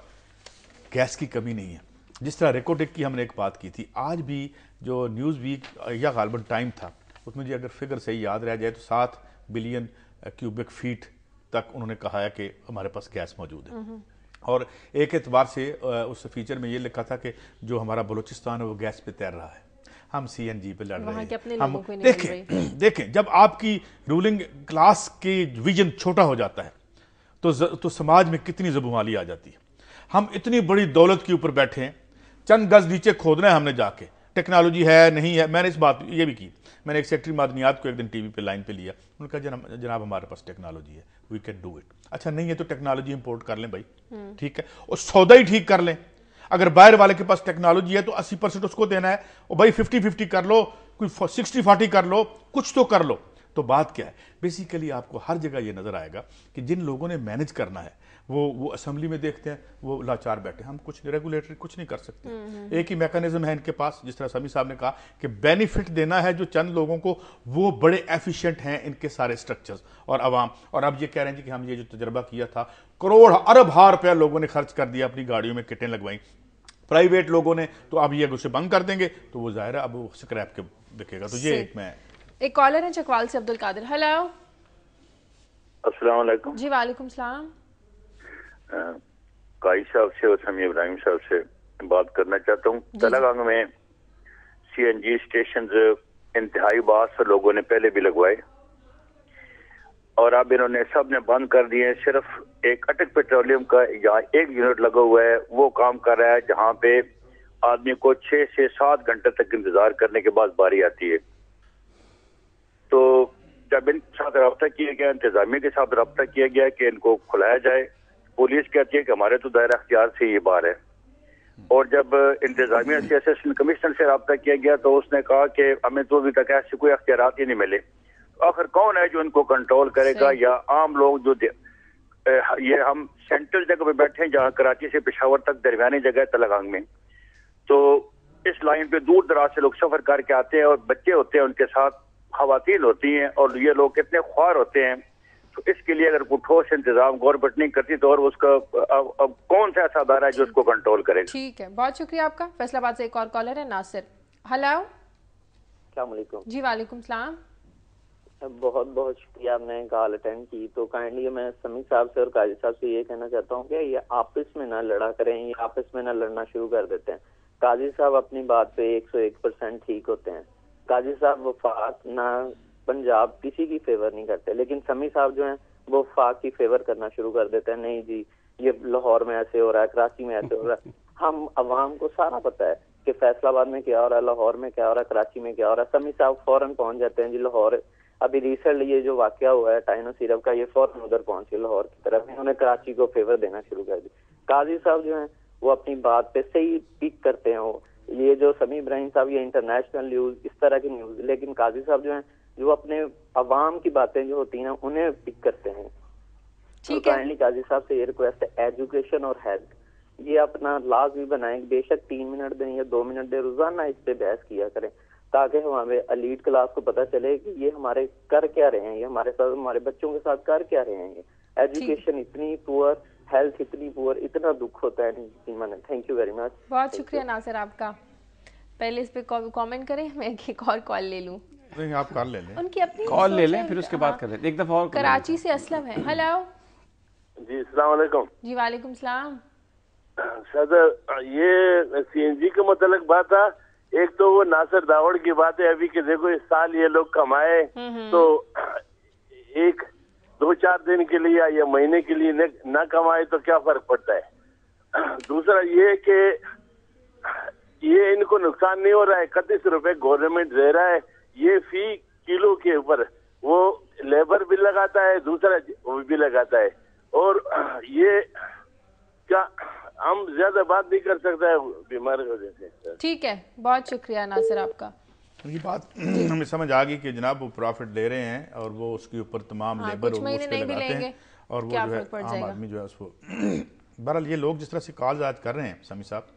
C: गैस की कमी नहीं है। जिस तरह रेकोटेक की हमने एक बात की थी, आज भी जो न्यूज़ वीक या गालबन टाइम था उसमें जी अगर फिगर सही याद रह जाए तो 7 बिलियन क्यूबिक फीट तक उन्होंने कहा है कि हमारे पास गैस मौजूद है। और एक एतबार से उस फीचर में ये लिखा था कि जो हमारा बलूचिस्तान है वो गैस पे तैर रहा है, हम सीएनजी पे लड़ रहे हैं। हम देखें जब आपकी रूलिंग क्लास की विजन छोटा हो जाता है तो समाज में कितनी ज़बूहाली आ जाती है। हम इतनी बड़ी दौलत के ऊपर बैठे हैं, चंद गज नीचे खोदना है हमने जाके, टेक्नोलॉजी है नहीं है। मैंने इस बात ये भी की, मैंने एक सेक्रेटरी मादनियात को एक दिन टीवी पे लाइन पे लिया, उन्होंने कहा जनाब हमारे पास टेक्नोलॉजी है, वी कैन डू इट। अच्छा नहीं है तो टेक्नोलॉजी इंपोर्ट कर लें भाई, ठीक है, और सौदा ही ठीक कर लें। अगर बाहर वाले के पास टेक्नोलॉजी है तो 80% उसको देना है, और भाई 50-50 कर लो, कोई 60-40 कर लो, कुछ तो कर लो। तो बात क्या है, बेसिकली आपको हर जगह ये नजर आएगा कि जिन लोगों ने मैनेज करना है वो असेंबली में देखते हैं वो लाचार बैठे, हम कुछ रेगुलेटरी कुछ नहीं कर सकते। एक ही मैकेनिज्म है इनके पास, जिस तरह समी साहब ने कहा कि बेनिफिट देना है जो चंद लोगों को, वो बड़े एफिशिएंट हैं इनके सारे स्ट्रक्चर्स और अवाम। और अब ये कह रहे हैं कि हम ये जो तजर्बा किया था, करोड़ अरब हार रुपया लोगों ने खर्च कर दिया, अपनी गाड़ियों में किटें लगवाई प्राइवेट लोगों ने, तो अब ये उसे बंद कर देंगे तो वो जाहिर है अब वो स्क्रैप के बिकेगा। तो ये
A: एक कॉलर है चकवाल से, अब्दुल कादिर। हेलो,
G: अस्सलाम वालेकुम
A: जी। वालेकुम सलाम।
G: काई साहब से और समी इब्राहिम साहब से बात करना चाहता हूँ। तलागंग में CNG स्टेशन इंतहाई बास से लोगों ने पहले भी लगवाए और अब इन्होंने सब ने बंद कर दिए। सिर्फ एक अटक पेट्रोलियम का यहाँ एक यूनिट लगा हुआ है, वो काम कर रहा है, जहाँ पे आदमी को 6 से 7 घंटे तक इंतजार करने के बाद बारी आती है। तो जब इनके साथ रब्ता किया गया, इंतजामिया के साथ रब्ता किया गया कि इनको खुलाया जाए, पुलिस कहती है कि हमारे तो दायरा अख्तियार से ये बार है। और जब इंतजामिया से असिस्टेंट कमिश्नर से रब्ता किया गया तो उसने कहा कि हमें तो अभी तक ऐसे कोई अख्तियारात ही नहीं मिले। आखिर कौन है जो इनको कंट्रोल करेगा, या आम लोग जो ये हम सेंट्रल जगह पे बैठे हैं जहाँ कराची से पेशावर तक दरमियानी जगह है तलागंग में, तो इस लाइन पे दूर दराज से लोग सफर करके आते हैं और बच्चे होते हैं, उनके साथ खवातीन होती हैं, और ये लोग कितने ख्वार होते हैं। तो इसके लिए अगर कोई ठोस इंतजाम गवर्नमेंट नहीं करती तो और उसका अब कौन सा ऐसा अदारा है जो उसको कंट्रोल करेगा।
A: ठीक है, बहुत शुक्रिया आपका। फैसलाबाद से एक और कॉलर है, नासिर। हेलो,
H: अस्सलाम वालेकुम।
A: जी वालेकुम सलाम।
H: बहुत बहुत शुक्रिया, आपने कॉल अटेंड की। तो काइंडली मैं समी साहब से और काजी साहब से ये कहना चाहता हूँ कि ये आपस में ना लड़ा करें, ये आपस में ना लड़ना शुरू कर देते हैं। काजी साहब अपनी बात पे 101% ठीक होते हैं। काजी साहब वफाक ना पंजाब किसी की फेवर नहीं करते, लेकिन समी साहब जो हैं वो वफाक की फेवर करना शुरू कर देते हैं। नहीं जी, ये लाहौर में ऐसे हो रहा है, कराची में ऐसे हो रहा है। हम अवाम को सारा पता है कि फैसलाबाद में क्या हो रहा है, लाहौर में क्या हो रहा है, कराची में क्या हो रहा है। समी साहब फौरन पहुंच जाते हैं जी लाहौर। अभी रिसेंटली ये जो वाकया हुआ है टाइनो सिरप का, ये फौरन उधर पहुंचे लाहौर की तरफ, इन्होंने कराची को फेवर देना शुरू कर दी। काजी साहब जो है वो अपनी बात पे सही पिक करते हैं। ये जो समी इब्राहिम साहब ये इंटरनेशनल न्यूज, इस तरह की न्यूज, लेकिन काजी साहब जो है जो अपने अवाम की बातें जो होती हैं ना उन्हें पिक करते हैं।
A: ठीक है,
H: काइंडली काजी साहब से ये रिक्वेस्ट है, एजुकेशन और हेल्थ ये अपना लाजमी बनाएं। बेशक 3 मिनट दें या 2 मिनट दें, रोजाना इस पे बहस किया करें, ताकि हमारे एलीट क्लास को पता चले कि ये हमारे कर क्या रहे हैं, ये हमारे साथ हमारे बच्चों के साथ कर क्या रहे हैं। ये एजुकेशन इतनी पुअर, हेल्थ इतनी पुअर, इतना दुख होता है नहीं मन। Thank you very much.
A: बहुत शुक्रिया नासिर आपका। पहले इस पे कमेंट करें, मैं एक और कॉल ले लूं।
C: नहीं, आप कॉल ले लें,
A: उनकी अपनी
B: कॉल ले लें, फिर उसके बाद कर लें। एक दफा और
A: कराची से असलम है। हेलो
G: जी, अस्सलाम वालेकुम।
A: जी वालेकुम सलाम।
G: सदर, ये CNG के मुतालिक बात था। एक तो वो नासिर दावड़ की बात है अभी कि देखो इस साल ये लोग कमाए तो 1-2-4 दिन के लिए या महीने के लिए न कमाए तो क्या फर्क पड़ता है। दूसरा ये कि ये इनको नुकसान नहीं हो रहा है, 31 रुपए गवर्नमेंट दे रहा है, ये फी किलो के ऊपर वो लेबर भी लगाता है, दूसरा वो भी लगाता है। और ये क्या हम ज्यादा बात नहीं कर सकते है बीमार की वजह से।
A: ठीक है, बहुत शुक्रिया नासिर आपका।
C: ये बात हमें समझ आ गई कि जनाब वो प्रॉफिट ले रहे हैं और वो उसके ऊपर तमाम लेबर वो उस पे लगाते हैं, और वो जो है आम आदमी जो है उसको बहरहाल ये लोग जिस तरह से कॉल आज कर रहे हैं समी साहब,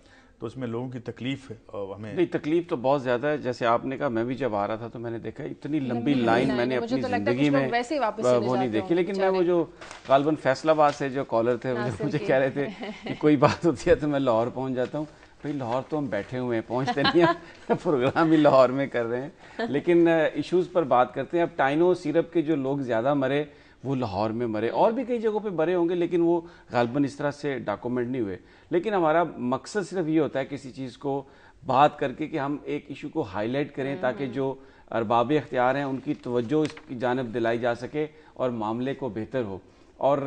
C: तो उसमें लोगों की तकलीफ हमें
B: नहीं, तकलीफ तो बहुत ज्यादा है। जैसे आपने कहा, मैं भी जब आ रहा था तो मैंने देखा इतनी लंबी लाइन मैंने अपनी जिंदगी में वो नहीं देखी। लेकिन मैं वो जो गालबन फैसलाबाद से जो कॉलर थे मुझे कह रहे थे कि कोई बात होती है तो मैं लाहौर पहुंच जाता हूँ। भाई लाहौर तो हम बैठे हुए हैं, पहुंचते नहीं हैं, प्रोग्राम ही लाहौर में कर रहे हैं। लेकिन इश्यूज पर बात करते हैं। अब टाइनो सिरप के जो लोग ज्यादा मरे वो लाहौर में मरे, और भी कई जगहों पे मरे होंगे, लेकिन वो गालबन इस तरह से डॉक्यूमेंट नहीं हुए। लेकिन हमारा मकसद सिर्फ ये होता है किसी चीज़ को बात करके कि हम एक इशू को हाईलाइट करें ताकि जो अरबाब इख्तियार हैं उनकी तवज्जो इसकी जानिब दिलाई जा सके और मामले को बेहतर हो। और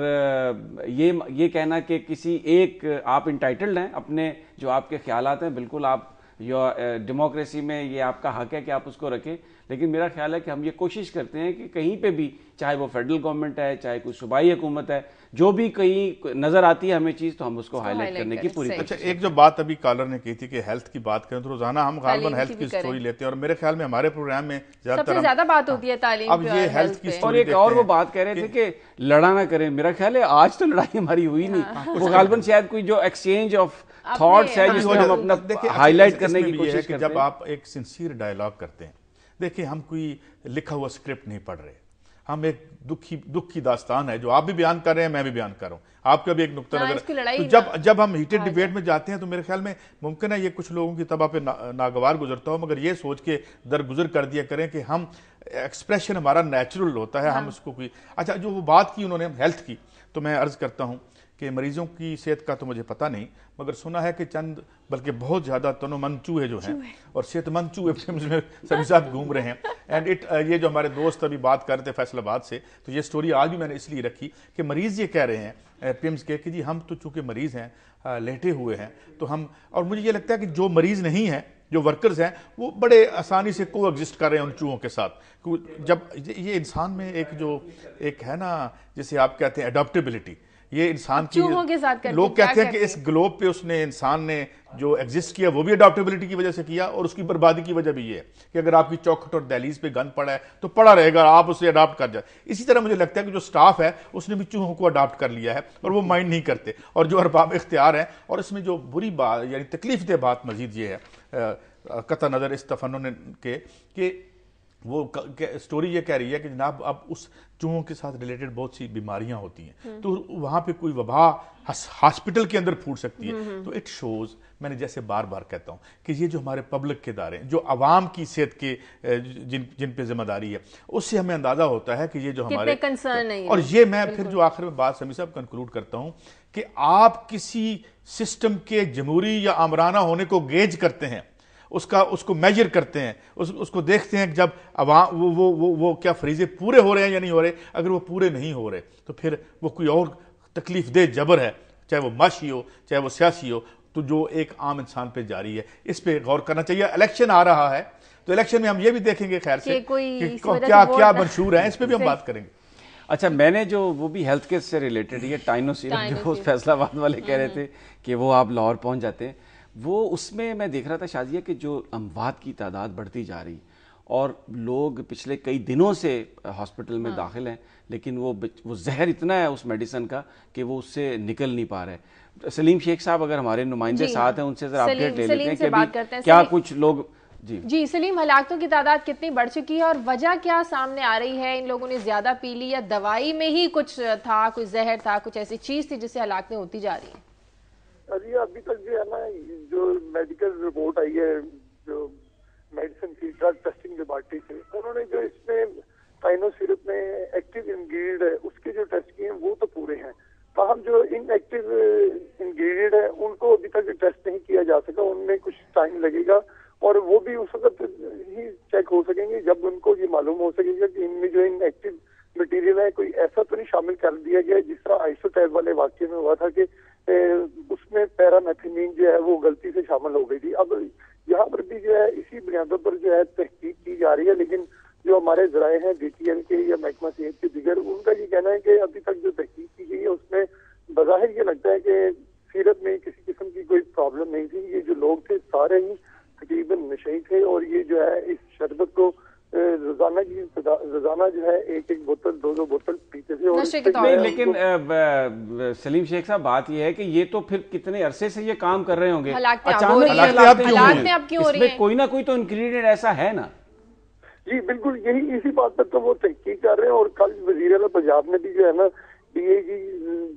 B: ये कहना कि किसी एक आप इंटाइटल्ड हैं अपने जो आपके ख्यालात हैं, बिल्कुल आप या डेमोक्रेसी में ये आपका हक है कि आप उसको रखें, लेकिन मेरा ख्याल है कि हम ये कोशिश करते हैं कि कहीं पे भी, चाहे वो फेडरल गवर्नमेंट है, चाहे कोई सूबाई हुकूमत है, जो भी कहीं नजर आती है हमें चीज, तो हम उसको हाईलाइट करने की पूरी
C: अच्छा, एक जो बात अभी कॉलर ने की थी कि हेल्थ की बात करें, तो रोजाना हम गालिबन हेल्थ की स्टोरी लेते हैं और मेरे ख्याल में हमारे प्रोग्राम में
A: सबसे ज्यादा बात होती है तालीम।
C: अब ये हेल्थ की
B: और एक और वो बात कह रहे थे कि लड़ा ना करें, मेरा ख्याल है आज तो लड़ाई हमारी हुई नहीं, वो गालिबन शायद कोई जो एक्सचेंज ऑफ थॉट्स है जिसमें हम अपना हाईलाइट करने की कोशिश करते हैं।
C: जब आप एक सिंसियर डायलॉग करते हैं, देखिए हम कोई लिखा हुआ स्क्रिप्ट नहीं पढ़ रहे, हम एक दुख की दास्तान है जो आप भी बयान कर रहे हैं, मैं भी बयान कर रहा हूं, आपका भी एक नुक्ता नजर। तो जब हम हीटेड डिबेट में जाते हैं तो मेरे ख्याल में मुमकिन है ये कुछ लोगों की तबा पे नागवार गुजरता हो, मगर ये सोच के दरगुजर कर दिया करें कि हम एक्सप्रेशन हमारा नेचुरल होता है, हम उसको कोई। अच्छा, जो वो बात की उन्होंने हेल्थ की, तो मैं अर्ज करता हूं कि मरीजों की सेहत का तो मुझे पता नहीं, मगर सुना है कि चंद बल्कि बहुत ज्यादा तनोमंद चूहे जो हैं और सेहतमंद चूहे में सभी साहब घूम रहे हैं। एंड ये जो हमारे दोस्त अभी बात कर रहे थे फैसलाबाद से, तो ये स्टोरी आज भी मैंने इसलिए रखी कि मरीज ये कह रहे हैं पिम्स के कि जी हम तो चूंकि मरीज हैं, लेटे हुए हैं, तो हम, और मुझे ये लगता है कि जो मरीज नहीं है, जो वर्कर्स हैं, वो बड़े आसानी से को एग्जिस्ट कर रहे हैं उन चूहों के साथ। जब ये इंसान में एक है ना, जिसे आप कहते हैं अडॉप्टेबिलिटी, ये इंसान की, लोग कहते हैं कि इस ग्लोब पे उसने, इंसान ने जो एग्जिस्ट किया वो भी अडॉप्टेबिलिटी की वजह से किया, और उसकी बर्बादी की वजह भी ये है कि अगर आपकी चौखट और दहलीज पे गंद पड़ा है तो पड़ा रहेगा, आप उसे अडॉप्ट कर जाए। इसी तरह मुझे लगता है कि जो स्टाफ है उसने भी चूहों को अडॉप्ट कर लिया है और वो माइंड नहीं करते, और जो अरबाब इख्तियार है। और इसमें जो बुरी बात यानी तकलीफ दे बात मजीद ये है, कतई नजर इस तफन्नुन के कि वो स्टोरी ये कह रही है कि जनाब अब उस चूहों के साथ रिलेटेड बहुत सी बीमारियां होती हैं, तो वहां पे कोई वबा हॉस्पिटल के अंदर फूट सकती है। तो इट शोज, मैंने जैसे बार बार कहता हूं कि ये जो हमारे पब्लिक के इदारे जो आवाम की सेहत के जिन पे जिम्मेदारी है, उससे हमें अंदाजा होता है कि ये जो हमारे कंसर्न नहीं है। और ये मैं फिर जो आखिर में बात समी साहब कंक्लूड करता हूं कि आप किसी सिस्टम के जमहूरी या आमराना होने को गेज करते हैं, उसको मेजर करते हैं, उसको देखते हैं जब अवाम वो क्या फरीजे पूरे हो रहे हैं या नहीं हो रहे। अगर वो पूरे नहीं हो रहे तो फिर वो कोई और तकलीफ दे जबर है, चाहे वो माशी हो चाहे वो सियासी हो, तो जो एक आम इंसान पे जारी है, इस पे गौर करना चाहिए। इलेक्शन आ रहा है तो इलेक्शन में हम ये भी देखेंगे खैर से कि क्या मंशूर है, इस पे भी हम बात करेंगे।
B: अच्छा, मैंने जो वो भी हेल्थ केयर से रिलेटेड ये टाइनोसिरप जो फैसलाबाद वाले कह रहे थे कि वो आप लाहौर पहुंच जाते हैं, वो उसमें मैं देख रहा था शाजिया कि जो अमवात की तादाद बढ़ती जा रही और लोग पिछले कई दिनों से हॉस्पिटल में दाखिल हैं, लेकिन वो जहर इतना है उस मेडिसिन का कि वो उससे निकल नहीं पा रहे। सलीम शेख साहब अगर हमारे नुमाइंदे साथ हैं, उनसे जरा अपडेट ले लेते हैं कि क्या कुछ लोग।
A: जी सलीम, हलाकतों की तादाद कितनी बढ़ चुकी है और वजह क्या सामने आ रही है? इन लोगों ने ज्यादा पी ली या दवाई में ही कुछ था, कुछ जहर था, कुछ ऐसी चीज थी जिससे हलाकतें होती जा रही हैं?
I: अभी अभी तक जो है ना, जो मेडिकल रिपोर्ट आई है जो मेडिसिन की ड्रग टेस्टिंग लेबॉर्टरी से, उन्होंने जो इसमें टाइनोसिरप में एक्टिव इंग्रेडिएंट है उसके जो टेस्ट किए हैं वो तो पूरे हैं, ताहम जो इनएक्टिव इंग्रेडिएंट है उनको अभी तक टेस्ट नहीं किया जा सका, उनमें कुछ टाइम लगेगा और वो भी उस वक्त ही चेक हो सकेंगे जब उनको ये मालूम हो सकेगा कि इनमें जो इनएक्टिव मटेरियल है कोई ऐसा तो नहीं शामिल कर दिया गया जिस तरह आइसोटैब वाले वाक्य में हुआ था कि उसमें पैरामेथिलीन जो है वो गलती से शामिल हो गई थी। अब यहाँ पर भी जो है इसी बुनियादों पर जो है तहकीक की जा रही है, लेकिन जो हमारे जराए हैं DTL के या महकमा सेहत के दिगर, उनका ये कहना है कि अभी तक जो तहकीक की गई है उसमें बज़ाहिर ये लगता है कि सीरत में किसी किस्म की कोई प्रॉब्लम नहीं थी। ये जो लोग थे सारे ही तकरीबन नशे थे और ये जो है इस शरबत को रोजाना जो है एक बोतल दो बोतल पीते थे। और
B: लेकिन सलीम शेख साहब, बात यह है कि ये तो फिर कितने अरसे से ये काम कर रहे होंगे, अचानक इसमें कोई ना कोई तो इंग्रेडिएंट ऐसा है ना।
I: जी बिल्कुल, यही इसी बात पर तो वो तहकीक कर रहे हैं। और कल वजीर आला पंजाब ने भी जो है ना DIG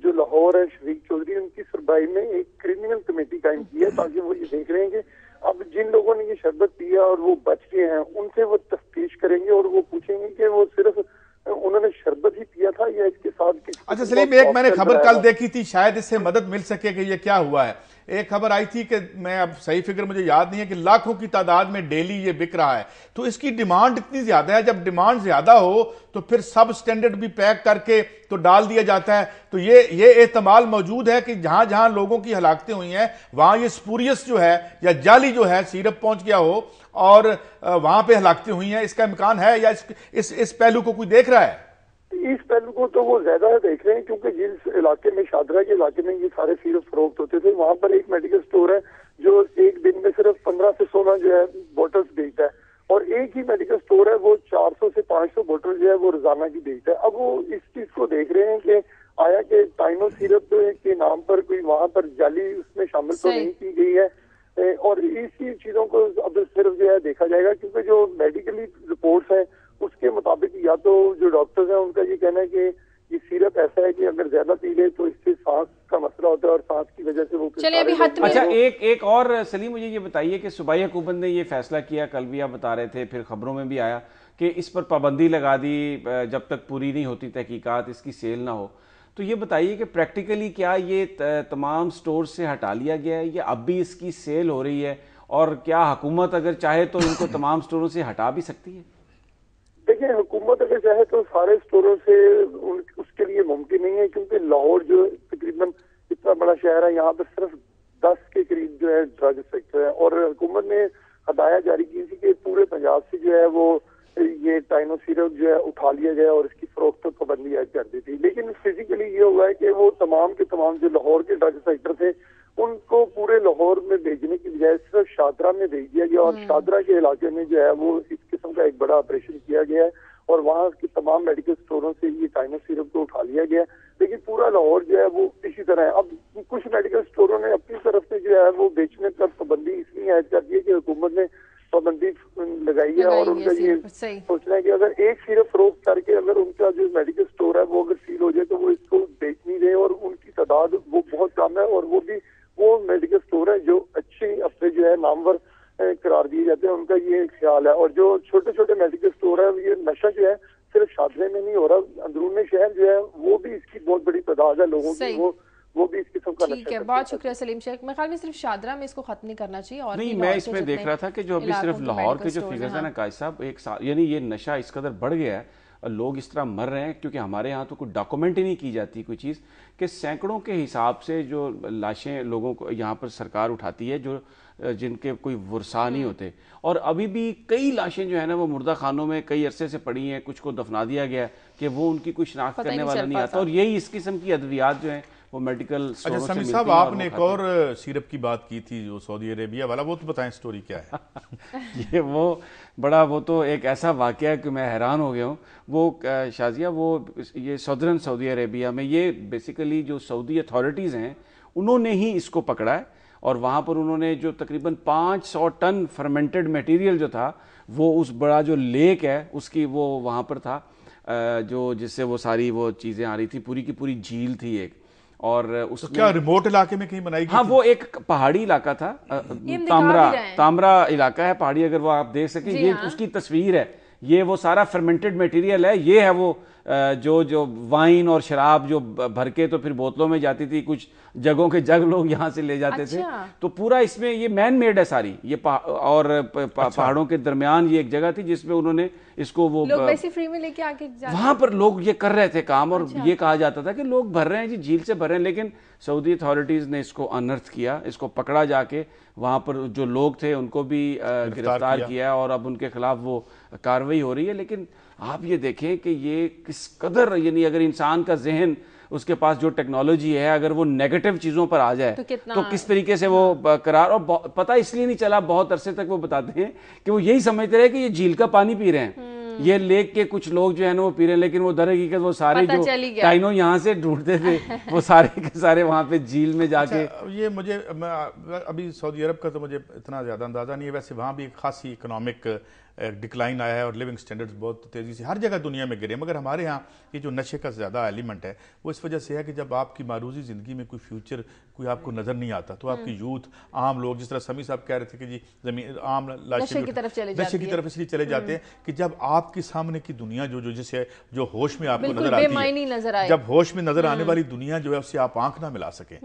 I: जो लाहौर है शरीक चौधरी, उनकी सरबराही में एक क्रिमिनल कमेटी कायम की है ताकि वो ये देख रहे हैं कि अब जिन लोगों ने ये शरबत पिया और वो बच गए हैं उनसे वो तफ्तीश करेंगे और वो पूछेंगे कि वो सिर्फ उन्होंने शरबत ही पिया था या इसके साथ।
C: अच्छा सलीम, एक मैंने खबर कल देखी थी, शायद इससे मदद मिल सके कि ये क्या हुआ है। एक खबर आई थी कि मैं अब सही फिगर मुझे याद नहीं है कि लाखों की तादाद में डेली ये बिक रहा है। तो इसकी डिमांड इतनी ज्यादा है, जब डिमांड ज्यादा हो तो फिर सब स्टैंडर्ड भी पैक करके तो डाल दिया जाता है। तो ये एहतमाल मौजूद है कि जहां जहां लोगों की हलाकतें हुई हैं वहां ये स्पूरियस जो है या जाली जो है सिरप पहुंच गया हो और वहां पे हलाकतें हुई हैं। इसका इम्कान है या इस पहलू को कोई देख रहा है?
I: इस पहलू को तो वो ज्यादा देख रहे हैं, क्योंकि जिस इलाके में, शादरा के इलाके में ये सारे सिरप फरोख्त होते थे, वहां पर एक मेडिकल स्टोर है जो एक दिन में सिर्फ 15 से 16 जो है बोटल्स बेचता है, और एक ही मेडिकल स्टोर है वो 400 से 500 बोतल जो है वो रोजाना की बेचता है। अब वो इस चीज को देख रहे हैं कि आया कि टाइनो सिरप के नाम पर कोई वहां पर जाली उसमें शामिल तो नहीं की गई है, और इसी चीजों को अब सिर्फ जो है देखा जाएगा, क्योंकि जो मेडिकली रिपोर्ट्स हैं उसके मुताबिक या तो जो डॉक्टर्स हैं उनका ये कहना है कि ये सिरप ऐसा है कि अगर ज्यादा पी ले तो इससे सांस का मसला होता है और सांस की वजह से वो
A: चलिए अभी हद में।
B: अच्छा, एक और सलीम मुझे ये बताइए कि सूबाई हुकूमत ने ये फैसला किया, कल भी आप बता रहे थे, फिर खबरों में भी आया कि इस पर पाबंदी लगा दी जब तक पूरी नहीं होती तहकीकात, इसकी सेल ना हो। तो ये बताइए कि प्रैक्टिकली क्या ये तमाम स्टोर से हटा लिया गया है या अब भी इसकी सेल हो रही है, और क्या हुकूमत अगर चाहे तो इनको तमाम स्टोरों से हटा भी सकती है?
I: देखिए, हुकूमत अगर चाहे तो सारे स्टोरों से उसके लिए मुमकिन नहीं है, क्योंकि लाहौर जो तकरीबन इतना बड़ा शहर है, यहाँ पर सिर्फ 10 के करीब जो है ड्रग सेक्टर है, और हुकूमत ने हदायत जारी की थी कि पूरे पंजाब से जो है वो ये टाइनो सिरप जो है उठा लिया गया और इसकी फरोख्त पर पाबंदी ऐड कर दी थी। लेकिन फिजिकली ये हुआ है कि वो तमाम के तमाम जो लाहौर के ड्रग सेक्टर थे उनको पूरे लाहौर में भेजने की बजाय सिर्फ शादरा में भेज दिया गया, और शादरा के इलाके में जो है वो इस किस्म का एक बड़ा ऑपरेशन किया गया है, और वहाँ के तमाम मेडिकल स्टोरों से ये टाइनो सिरप को उठा लिया गया। लेकिन पूरा लाहौर जो है वो इसी तरह है। अब कुछ मेडिकल स्टोरों ने अपनी तरफ से जो है वो बेचने पर पाबंदी इसलिए ऐड कर दी है कि हुकूमत ने पाबंदी लगाई है, और उनका ये सोचना है कि अगर एक सिरप फरोख्त करके अगर उनका जो मेडिकल स्टोर है वो अगर सील हो जाए तो वो इसको बेच नहीं दे, और उनकी तादाद वो बहुत कम है, और वो मेडिकल स्टोर है जो अच्छे अपने जो है नामवर करार दिए जाते हैं, उनका ये ख्याल है। और जो छोटे छोटे मेडिकल स्टोर है, ये नशा जो है सिर्फ शादरे में नहीं हो रहा, अंदरून शहर जो है वो भी इसकी बहुत बड़ी तादाद है लोगों की, वो भी इस किस्म का
A: ठीक है। बहुत शुक्रिया सलीम शेख। मेरे ख्याल में सिर्फ शादरा में इसको खत्म नहीं करना चाहिए, और
B: नहीं, मैं इसमें देख रहा था कि जो अभी सिर्फ लाहौर के जो फिगर्स है ना कायद साहब, एक साल यानी ये नशा इस कदर बढ़ गया है, लोग इस तरह मर रहे हैं, क्योंकि हमारे यहाँ तो कोई डॉक्यूमेंट ही नहीं की जाती कोई चीज़, कि सैकड़ों के हिसाब से जो लाशें लोगों को यहाँ पर सरकार उठाती है जो जिनके कोई वर्सा नहीं होते, और अभी भी कई लाशें जो है ना वो मुर्दा खानों में कई अरसे से पड़ी हैं, कुछ को दफना दिया गया कि वो उनकी कोई शिनाख्त करने वाला नहीं आता, और यही इस किस्म की अद्वियात जो है वो मेडिकल
C: स्टोरों से मिलती हैं। साहब, आपने एक और सिरप की बात की थी जो सऊदी अरेबिया वाला, वो तो बताएं स्टोरी क्या है?
B: ये वो तो एक ऐसा वाकया है कि मैं हैरान हो गया हूँ। वो शाजिया, वो ये सदरन सऊदी अरेबिया में ये बेसिकली जो सऊदी अथॉरिटीज़ हैं उन्होंने ही इसको पकड़ा है, और वहाँ पर उन्होंने जो तकरीबन 500 टन फर्मेंटेड मटेरियल जो था वो उस बड़ा जो लेक है उसकी वो वहाँ पर था, जो जिससे वो सारी वो चीज़ें आ रही थी, पूरी की पूरी झील थी एक, और उसमें
C: तो क्या रिमोट इलाके में कहीं बनाई गई?
B: हाँ, वो एक पहाड़ी इलाका था, तामरा इलाका है पहाड़ी, अगर वो आप देख सकें, ये उसकी तस्वीर है, ये वो सारा फर्मेंटेड मटेरियल है, ये है वो जो वाइन और शराब जो भर के तो फिर बोतलों में जाती थी, कुछ जगहों के जग लोग यहाँ से ले जाते थे, तो पूरा इसमें ये मैन मेड है सारी ये और पहाड़ों के दरमियान ये एक जगह थी जिसमें उन्होंने इसको वो
A: लोग वैसे फ्री में लेके आके
B: वहां पर लोग ये कर रहे थे काम, और ये कहा जाता था कि लोग भर रहे हैं जी, झील से भर रहे हैं, लेकिन सऊदी अथॉरिटीज ने इसको अनर्थ किया, इसको पकड़ा जाके, वहां पर जो लोग थे उनको भी गिरफ्तार किया, और अब उनके खिलाफ वो कार्रवाई हो रही है। लेकिन आप ये देखें कि ये किस कदर, यानी अगर इंसान का जहन, उसके पास जो टेक्नोलॉजी है, अगर वो नेगेटिव चीजों पर आ जाए तो किस तरीके से वो करार, और पता इसलिए नहीं चला, बहुत अरसे तक वो बताते हैं कि वो यही समझते रहे कि ये झील का पानी पी रहे हैं, ये लेक के कुछ लोग जो है ना वो पी रहे हैं, लेकिन वो दर हकीकत वो सारे जो टाइनो यहाँ से ढूंढते थे वो सारे के सारे वहां पे झील में जाके।
C: ये मुझे अभी सऊदी अरब का तो मुझे इतना ज्यादा अंदाजा नहीं है, वैसे वहां भी खासी इकोनॉमिक डिक्लाइन आया है और लिविंग स्टैंडर्ड्स बहुत तेज़ी से हर जगह दुनिया में गिरे, मगर हमारे यहाँ ये जो नशे का ज़्यादा एलिमेंट है वो इस वजह से है कि जब आपकी मारूजी ज़िंदगी में कोई फ्यूचर कोई आपको नज़र नहीं आता तो आपकी यूथ, आम लोग, जिस तरह समी साहब कह रहे थे कि जी ज़मीन आम
A: नशे की तरफ
C: इसलिए चले जाते हैं कि जब आपके सामने की दुनिया जिसे जो होश में आपको नजर आती है, जब होश में नजर आने वाली दुनिया जो है उससे आप आंख ना मिला सके।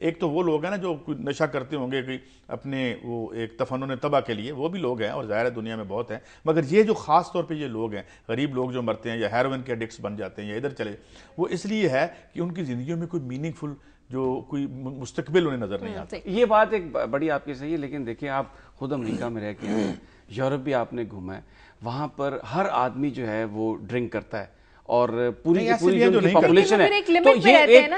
C: एक तो वो लोग हैं ना जो नशा करते होंगे कि अपने वो एक तफन्नुन तबाह के लिए, वो भी लोग हैं और ज़ाहिर है दुनिया में बहुत हैं, मगर ये जो खास तौर पे ये लोग हैं, गरीब लोग जो मरते हैं या हेरोइन के एडिक्ट्स बन जाते हैं या इधर चले, वो इसलिए है कि उनकी ज़िंदगी में कोई मीनिंगफुल जो कोई मुस्तकबिल उन्हें नजर नहीं आता।
B: ये बात एक बड़ी आपकी सही है, लेकिन देखिए आप खुद अमेरिका में रह के आए, यूरोप भी आपने घूमा है, वहां पर हर आदमी जो है वो ड्रिंक करता है और पूरी की पूरी जो पॉपुलेशन है, तो ये एक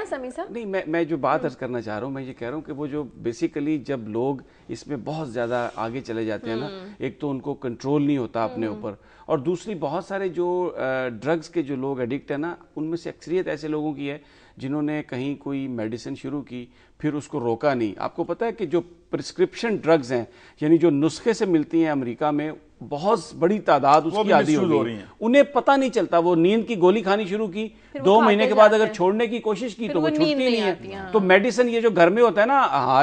B: नहीं, मैं जो बात अर्ज करना चाह रहा हूँ, मैं ये कह रहा हूँ कि वो जो बेसिकली जब लोग इसमें बहुत ज्यादा आगे चले जाते हैं ना, एक तो उनको कंट्रोल नहीं होता अपने ऊपर, और दूसरी बहुत सारे जो ड्रग्स के जो लोग एडिक्ट है ना, उनमें से अक्सरियत ऐसे लोगों की है जिन्होंने कहीं कोई मेडिसिन शुरू की फिर उसको रोका नहीं। आपको पता है कि जो प्रिस्क्रिप्शन ड्रग्स हैं, यानी जो नुस्खे से मिलती हैं अमेरिका में, बहुत बड़ी तादाद उसकी आदी हो गई, उन्हें पता नहीं चलता। वो नींद की गोली खानी शुरू की, 2 महीने के बाद अगर छोड़ने की कोशिश की तो वो छूटती नहीं है। तो मेडिसिन ये जो घर में होता है ना,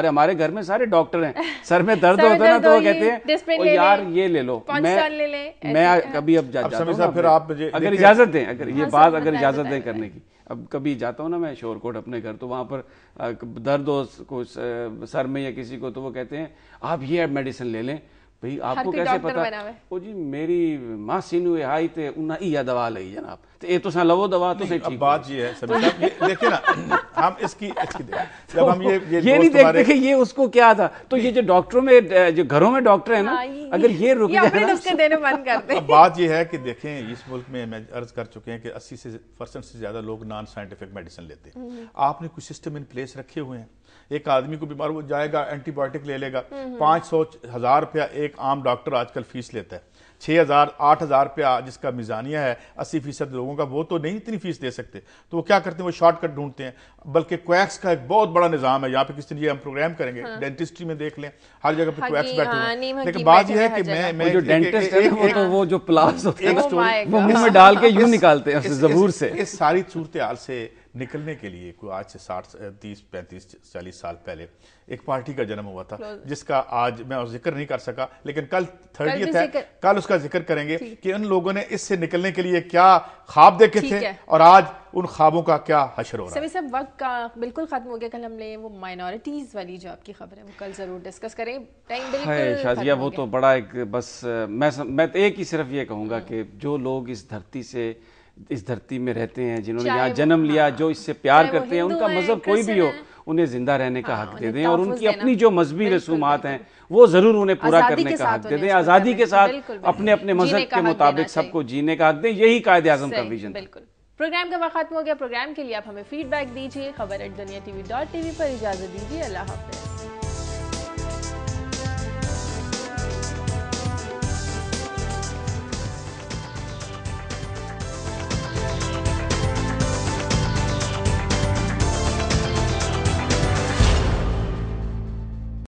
B: हमारे घर में सारे डॉक्टर हैं, सर में दर्द होता है ना तो वो कहते हैं ओ यार ये ले लो, मैं कभी अब जाता हूँ, फिर आप अगर इजाजत दें, अगर ये बात अगर इजाजत दें करने की, अब कभी जाता हूँ ना मैं शोरकोट अपने घर, तो वहां पर दर्द हो को सर में या किसी को, तो वो कहते हैं आप ये मेडिसिन ले लें। भाई आपको कैसे पता? ओ जी मेरी मासी नु आई थे उन्हें ये दवा ली जनाब, तो ये तो लवो दवा तो सही ठीक।
C: बात ये है सभी देखिए ना, हम इसकी जब हम
B: ये नहीं देखते कि ये उसको क्या था, तो ये जो डॉक्टरों में जो घरों में डॉक्टर है ना, अगर ये रुक
C: जाए। बात ये है कि देखें इस मुल्क में मैं अर्ज कर चुके हैं कि 80% से ज्यादा लोग नॉन साइंटिफिक मेडिसिन लेते हैं। आपने कुछ सिस्टम इन प्लेस रखे हुए हैं, एक आदमी को बीमार वो जाएगा एंटीबायोटिक ले लेगा, 500-1000 रुपया एक आम डॉक्टर आजकल फीस लेता है, 6000-8000 रुपया जिसका मिजानिया है 80% लोगों का, वो तो नहीं इतनी फीस दे सकते, तो वो क्या करते हैं, वो शॉर्टकट ढूंढते हैं। बल्कि क्वैक्स का एक बहुत बड़ा निजाम है यहाँ पे, किसी दिन ये हम प्रोग्राम करेंगे, डेंटिस्ट्री में देख लें हर जगह पे क्वैक्स बैठे हुए हैं। लेकिन बात यह है कि मैं जो डेंटिस्ट है वो जो प्लास होता है वो मुंह में डाल के यूं निकालते हैं जबूर से। इस सारी सूरत हाल से निकलने के लिए कोई आज से 30-35-40 साल पहले एक पार्टी का जन्म हुआ था, जिसका आज मैं जिक्र नहीं कर सका, लेकिन कल 30th है, कल उसका जिक्र करेंगे कि उन लोगों ने इससे निकलने के लिए क्या ख्वाब देखे थे और आज उन ख्वाबों का क्या हश्र हो रहा है।
A: सब वक्त का बिल्कुल खत्म हो गया। कल हमने वो माइनॉरिटीज वाली जो आपकी खबर है वो कल जरूर डिस्कस करेंगे। टाइम बिल्कुल
B: शाजिया वो तो बड़ा एक बस मैं तो एक ही सिर्फ ये कहूंगा कि जो लोग इस धरती में रहते हैं, जिन्होंने यहाँ जन्म लिया, जो इससे प्यार करते हैं, उनका मजहब कोई भी हो, उन्हें जिंदा रहने का हक दे दें और उनकी अपनी जो मजहबी रसूमात हैं वो जरूर उन्हें पूरा करने का हक दे दें, आजादी के साथ अपने अपने मजहब के मुताबिक सबको जीने का हक दें। यही कायदे आजम का विजन।
A: प्रोग्राम का वक्त खत्म हो गया। प्रोग्राम के लिए आप हमें फीडबैक दीजिए। खबर@duniatv.tv पर इजाजत दीजिए। अल्लाह हाफिज।